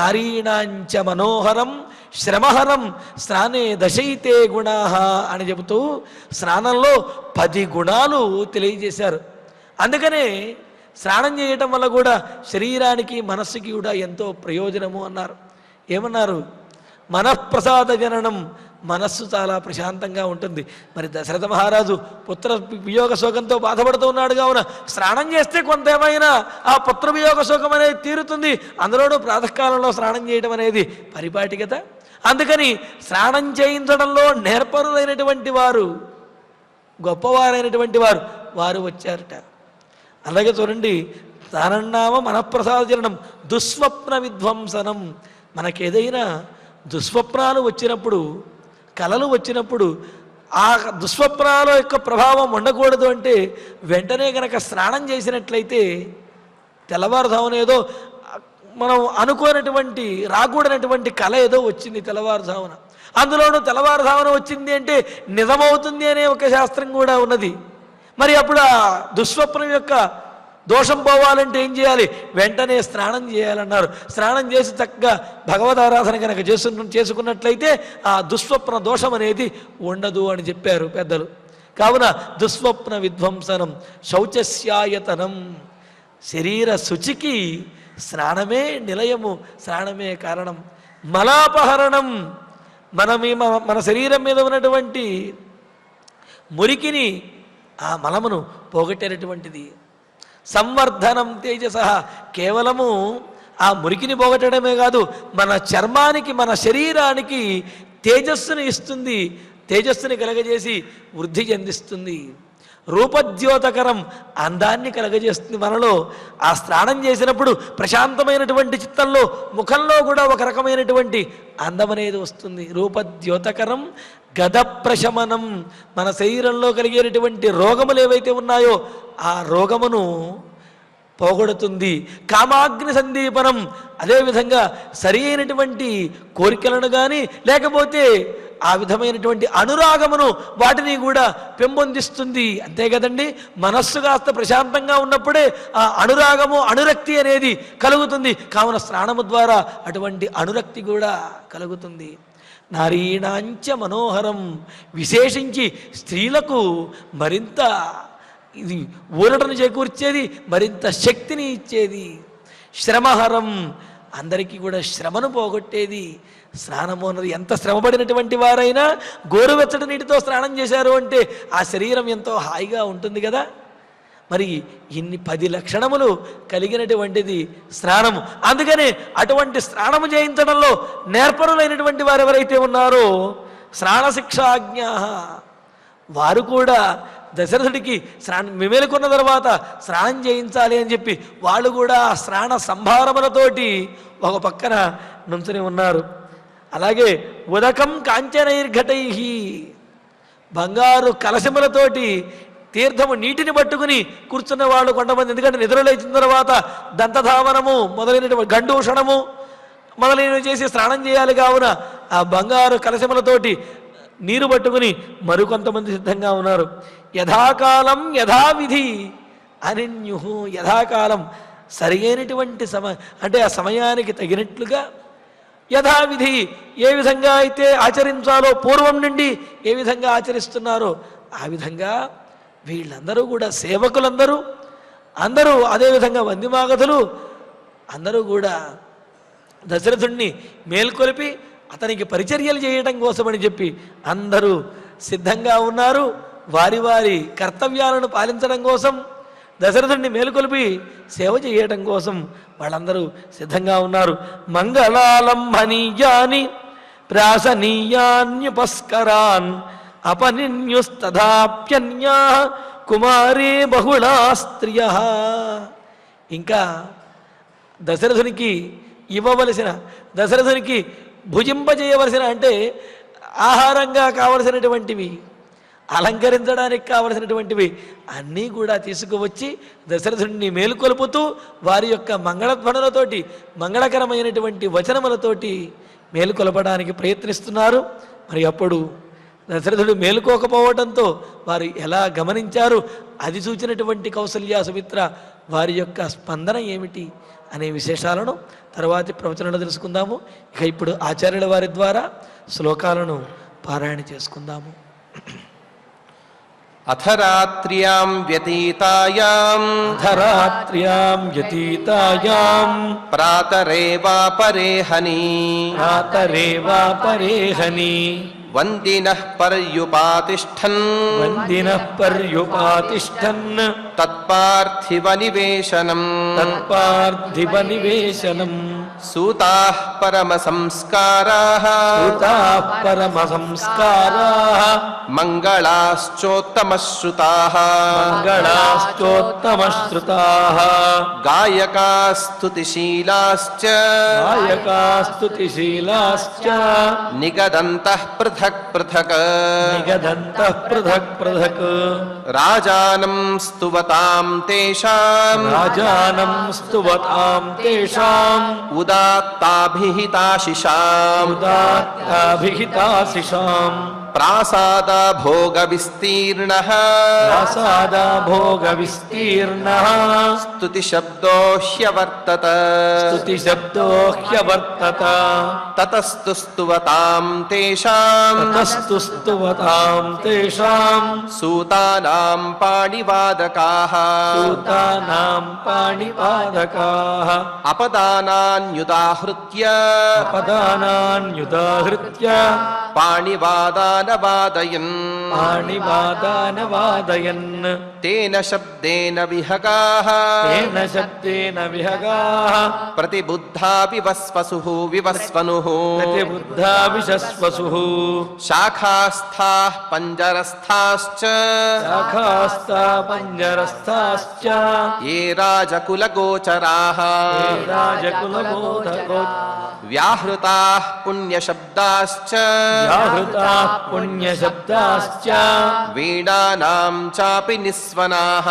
నారీణాంచ మనోహరం, శ్రమహరం, స్నానే దశైతే గుణా అని చెబుతూ స్నానంలో 10 గుణాలు తెలియజేశారు. అందుకనే స్నానం చేయటం వల్ల కూడా శరీరానికి మనస్సుకి కూడా ఎంతో ప్రయోజనము అన్నారు. ఏమన్నారు? మనఃప్రసాద జననం, మనస్సు చాలా ప్రశాంతంగా ఉంటుంది. మరి దశరథ మహారాజు పుత్ర వియోగ శోకంతో బాధపడుతూ ఉన్నాడు కావున స్నానం చేస్తే కొంత ఏమైనా ఆ పుత్ర వియోగ శోకం అనేది తీరుతుంది. అందులోనూ ప్రాతకాలంలో స్నానం చేయడం అనేది పరిపాటి కదా. అందుకని స్నానం చేయించడంలో నేర్పరులైనటువంటి వారు, గొప్పవారైనటువంటి వారు వచ్చారట. అలాగే చూడండి, స్నానన్నామ మనఃప్రసాద జననం, దుస్వప్న విధ్వంసనం. మనకేదైనా దుస్వప్నాలు వచ్చినప్పుడు, కలలు వచ్చినప్పుడు ఆ దుస్వప్నాల యొక్క ప్రభావం ఉండకూడదు అంటే వెంటనే కనుక స్నానం చేసినట్లయితే తెల్లవారుజామున ఏదో మనం అనుకోనటువంటి రాకూడనటువంటి కళ ఏదో వచ్చింది తెల్లవారుజామున, అందులోనూ తెల్లవారుజామున వచ్చింది అంటే నిజమవుతుంది అనే ఒక శాస్త్రం కూడా ఉన్నది. మరి అప్పుడు ఆ దుస్వప్నం యొక్క దోషం పోవాలంటే ఏం చేయాలి? వెంటనే స్నానం చేయాలన్నారు. స్నానం చేసి చక్కగా భగవదారాధన కనుక చేసుకున్నట్లయితే ఆ దుస్వప్న దోషం అనేది ఉండదు అని చెప్పారు పెద్దలు. కావున దుస్వప్న విధ్వంసనం, శౌచస్యాయతనం, శరీర శుచికి స్నానమే నిలయము, స్నానమే కారణం. మలాపహరణం, మన శరీరం మీద ఉన్నటువంటి మురికిని, ఆ మలమును పోగొట్టేటటువంటిది. సంవర్ధనం తేజస, కేవలము ఆ మురికిని పోగొట్టడమే కాదు, మన చర్మానికి, మన శరీరానికి తేజస్సుని ఇస్తుంది, తేజస్సుని కలగజేసి వృద్ధి చెందిస్తుంది. రూపద్యోతకరం, అందాన్ని కలగజేస్తుంది మనలో. ఆ స్నానం చేసినప్పుడు ప్రశాంతమైనటువంటి చిత్తంలో, ముఖంలో కూడా ఒక రకమైనటువంటి అందం అనేది వస్తుంది. రూపద్యోతకరం, గద ప్రశమనం, మన శరీరంలో కలిగేటటువంటి రోగములు ఏవైతే ఉన్నాయో ఆ రోగమును పోగొడుతుంది. కామాగ్ని సందీపనం, అదేవిధంగా సరి అయినటువంటి కోరికలను కానీ లేకపోతే ఆ విధమైనటువంటి అనురాగమును వాటిని కూడా పెంపొందిస్తుంది. అంతే కదండి, మనస్సు కాస్త ప్రశాంతంగా ఉన్నప్పుడే ఆ అనురాగము, అనురక్తి అనేది కలుగుతుంది. కావున స్నానము ద్వారా అటువంటి అనురక్తి కూడా కలుగుతుంది. నారీణాంచ మనోహరం, విశేషించి స్త్రీలకు మరింత ఇది ఊరటను చేకూర్చేది, మరింత శక్తిని ఇచ్చేది. శ్రమహరం, అందరికీ కూడా శ్రమను పోగొట్టేది. స్నానము అన్నది, ఎంత శ్రమపడినటువంటి వారైనా గోరువెచ్చటి నీటితో స్నానం చేశారు అంటే ఆ శరీరం ఎంతో హాయిగా ఉంటుంది కదా. మరి ఇన్ని 10 లక్షణములు కలిగినటువంటిది స్నానము. అందుకనే అటువంటి స్నానము చేయించడంలో నేర్పరులైనటువంటి వారు ఎవరైతే ఉన్నారో స్నాన శిక్షాజ్ఞ, వారు కూడా దశరథుడికి మేలుకున్న తర్వాత స్నానం చేయించాలి అని చెప్పి వాళ్ళు కూడా ఆ స్నాన సంభారములతోటి ఒక పక్కన నుంచుని ఉన్నారు. అలాగే ఉదకం కాంచనైర్ఘటై, బంగారు కలశములతోటి తీర్థము నీటిని పట్టుకుని కూర్చున్న వాళ్ళు కొంతమంది. ఎందుకంటే నిద్రలేచిన తర్వాత దంతధావనము మొదలైనటువంటి గండూషణము మొదలైనవి చేసి స్నానం చేయాలి. కావున ఆ బంగారు కలశములతోటి నీరు పట్టుకుని మరికొంతమంది సిద్ధంగా ఉన్నారు. యథాకాలం యథావిధి అనిన్యు, యథాకాలం సరైనటువంటి అంటే ఆ సమయానికి తగినట్లుగా, యథావిధి ఏ విధంగా అయితే ఆచరించాలో పూర్వం నుండి ఏ విధంగా ఆచరిస్తున్నారో ఆ విధంగా వీళ్ళందరూ కూడా సేవకులందరూ అందరూ అదేవిధంగా వందిమాగధులు అందరూ కూడా దశరథుణ్ణి మేల్కొలిపి అతనికి పరిచర్యలు చేయటం కోసమని చెప్పి అందరూ సిద్ధంగా ఉన్నారు. వారి వారి కర్తవ్యాలను పాలించడం కోసం, దశరథుడిని మేలుకొలిపి సేవ చేయటం కోసం వాళ్ళందరూ సిద్ధంగా ఉన్నారు. మంగళాలంబనీయాని ప్రాసనీయాన్యుపస్కరాన్ అపనిన్యుస్తథాప్యన్యా కుమారే బహుళా స్త్రియ. ఇంకా దశరథునికి ఇవ్వవలసిన, దశరథునికి భుజింపజేయవలసిన అంటే ఆహారంగా కావలసినటువంటివి, అలంకరించడానికి కావలసినటువంటివి అన్నీ కూడా తీసుకువచ్చి దశరథుడిని మేలుకొలుపుతూ వారి యొక్క మంగళధ్వనులతోటి మంగళకరమైనటువంటి వచనములతోటి మేలుకొలపడానికి ప్రయత్నిస్తున్నారు. మరి అప్పుడు దశరథుడు మేలుకోకపోవడంతో వారు ఎలా గమనించారు, అది చూచినటువంటి కౌసల్య సుమిత్ర వారి యొక్క స్పందన ఏమిటి అనే విశేషాలను తర్వాతి ప్రవచనంలో తెలుసుకుందాము. ఇక ఇప్పుడు ఆచార్యుల వారి ద్వారా శ్లోకాలను పారాయణ చేసుకుందాము. అథరాత్ర్యాం వ్యతీతాయాం ప్రాతరేవాపరేహని వందినః పర్యుపాతిష్ఠన్ తత్పార్థివ నివేశనం సూతాః పరమ సంస్కారాః మంగళాశ్చోత్తమశ్రుతాః గాయకాస్తుతిశీలాశ్చ నిగదంతః పృథక్ పృథక్ రాజానం స్తువతాం తేషాం ఉదాత్తాభిహితాశిషాం ప్రాసాద భోగ విస్తీర్ణః స్తుతి శబ్దో హ్యవర్తత తతస్తు స్తువతాం తేషాం సూతానాం పాణివాదకాః అపదానాన్యుదాహృత్య పాణివాదానవాదయన్ తేన శబ్దేన విహగాః ప్రతిబుద్ధా వివస్వనుః శాఖాస్థాః పంజరస్థాశ్చ ఏ రాజకులగోచరాః వ్యాహృతాః పుణ్యశబ్దాశ్చ వీణానాం చాపి నిస్వనాః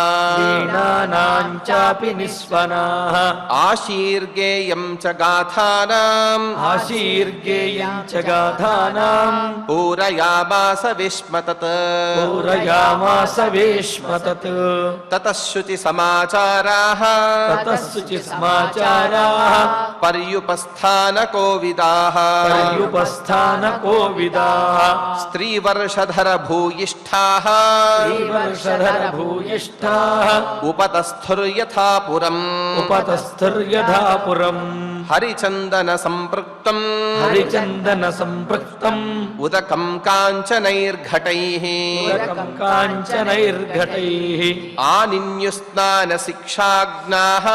ఆశీర్గేయం చ గాథానాం పూరయామాస విస్మతత్ తతః శుచి సమాచారాః పర్యుపస్థాన కోవిదాః స్త్రీవర్షధర భూయిష్ఠాః ఉపతస్థుర్యథాపురం హరిచందన సంపృక్తం ఉదకం కాంచనైర్ఘటైః ఆనిన్యుస్నాన శిక్షాజ్ఞాః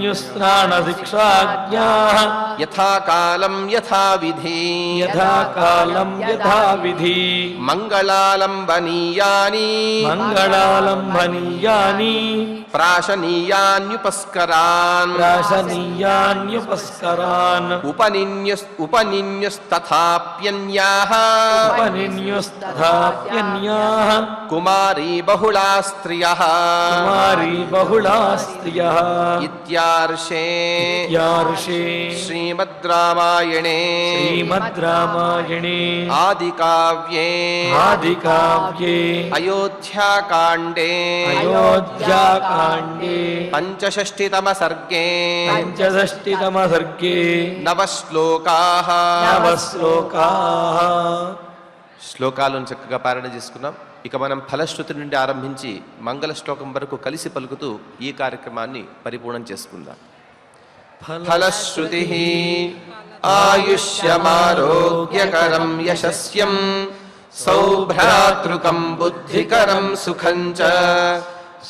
ఉపనిన్యుస్నానశిక్షాజ్ఞాః యథాకాలం యథావిధి యథాకాలం యథావిధి మంగళాలంబనీయాని మంగళాలంబనీయాని ప్రాశనీయాన్యుపస్కరాన్ ప్రాశనీయాన్యుపస్కరాన్ ఉపనిన్యుస్తథాప్యన్యాః ఉపనిన్యుస్తథాప్యన్యాః కుమారీ బహుళా స్త్రియః కుమారీ బహుళా స్త్రియః ఇత్యార్షే ఇత్యార్షే శ్రీమద్ రామాయణే శ్రీమద్ రామాయణే ఆదికావ్యే ఆదికావ్యే అయోధ్యాకాండే అయోధ్యాకాండే పంచషష్టితమ సర్గే పంచషష్టితమ సర్గే నవశ్లోకాః నవశ్లోకాః. శ్లోకాలను చక్కగా పారాయణ చేసుకున్నాం. ఇక మనం ఫలశ్రుతి నుండి ఆరంభించి మంగళ శ్లోకం వరకు కలిసి పలుకుతూ ఈ కార్యక్రమాన్ని పరిపూర్ణం చేసుకుందాం. ఫలశ్రుతి ఆయుష్యమారోగ్యకరం యశస్యం సౌభ్రాతృకం బుద్ధికరం సుఖం చ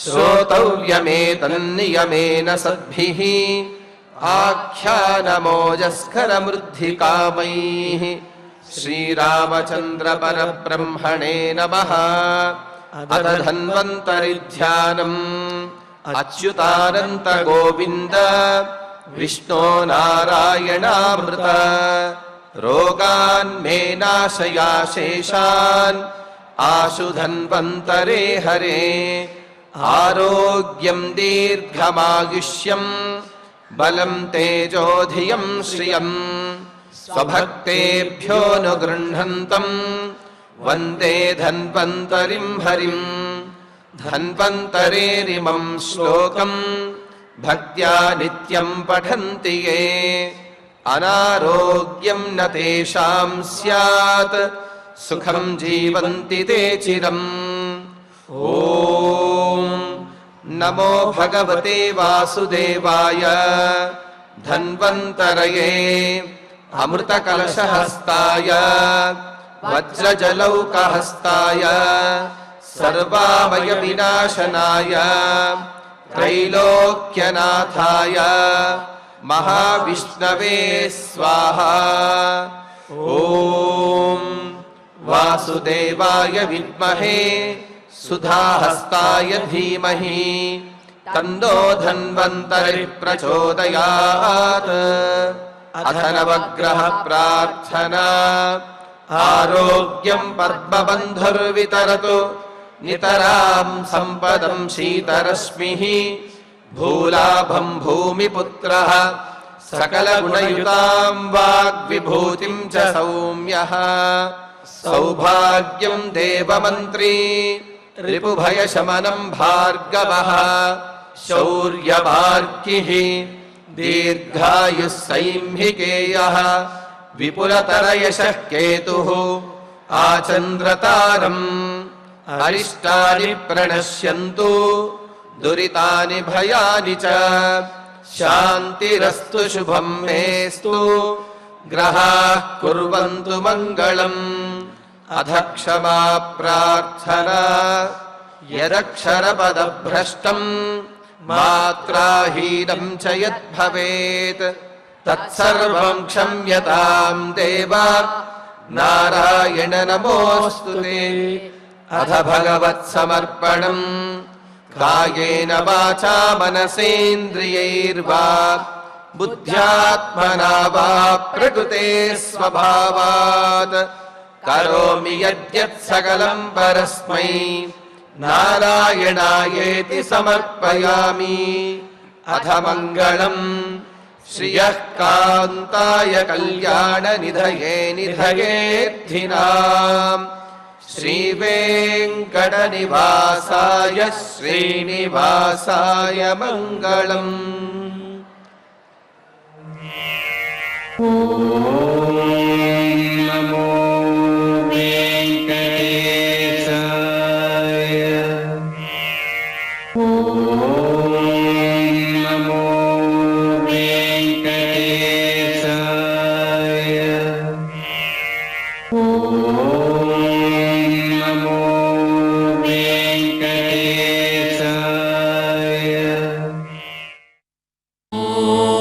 శ్రోతవ్యమేతన్నియమేన సద్భిః ఆఖ్యానమోజస్కరమృద్ధికామైః. శ్రీరామచంద్ర పరబ్రహ్మణే నమః. అథ ధన్వంతరి ధ్యానం అచ్యుతానంత గోవింద విష్ణో నారాయణామృత రోగాన్ మే నాశయా శేషాన్ ఆశు ధన్వంతరే హరే. ఆరోగ్యం దీర్ఘమాయుష్యం బలం తేజోధియం శ్రియం స్వభక్తేభ్యోనుగృహంతం వందే ధన్వంతరిం హరిం. ధన్వంతరేరిమం శ్లోకం భక్త్యా నిత్యం పఠంతి యే అనారోగ్యం న తేషాం స్యాత్ సుఖం జీవంతి తే చిరం. ఓం నమో భగవతే వాసుదేవాయ ధన్వంతరయే అమృతకలశహస్తాయ వజ్రజలౌకహస్తాయ సర్వామయ వినాశనాయ త్రైలోక్యనాథాయ మహావిష్ణవే స్వాహా. ఓం వాసుదేవాయ విద్మహే సుధాహస్తాయ ధీమహి తన్నో ధన్వంతరి ప్రచోదయాత్. అథ నవగ్రహ ప్రార్థనా ఆరోగ్యం పద్మబంధుర్వితరతు నితరాం సంపదం శీతరశ్మిః. భూలాభం భూమిపుత్రః సకలగుణయుతాం వాగ్విభూతిం చ సౌమ్యః. సౌభాగ్యం దేవమంత్రీ రిపుభయశమనం భార్గవః. శౌర్యమార్కిః దీర్ఘాయుః సైంహికేయః. విపులతరయశః కేతుః ఆచంద్రతారం. అరిష్టాని ప్రణశ్యంతు దురితాని భయాని చ. శాంతిరస్తు శుభం మేస్తు గ్రహాః కుర్వంతు మంగళం. అథ క్షమా ప్రార్థనా యదక్షరపదభ్రష్టం మాత్రాహీనం చ యద్భవేత్ తత్సర్వం క్షమ్యతాం దేవ నారాయణ నమోస్తుతే. అథ భగవత్సమర్పణం కాయేన వాచా మనసేంద్రియైర్వా బుద్ధ్యాత్మనా వా ప్రకృతే స్వభావాత్ కరోమి యద్యత్ సకలం పరస్మై నారాయణాయేతి సమర్పయామి. అథ మంగళం శ్రియః కాంతాయ కళ్యాణ నిధయే నిధయేర్థినాం. శ్రీవేంకటనివాసాయ శ్రీనివాసాయ మంగళం. నమో వెంకటేశాయ. నమో వెంకటేశాయ. నమో వెంకటేశాయ. ఓం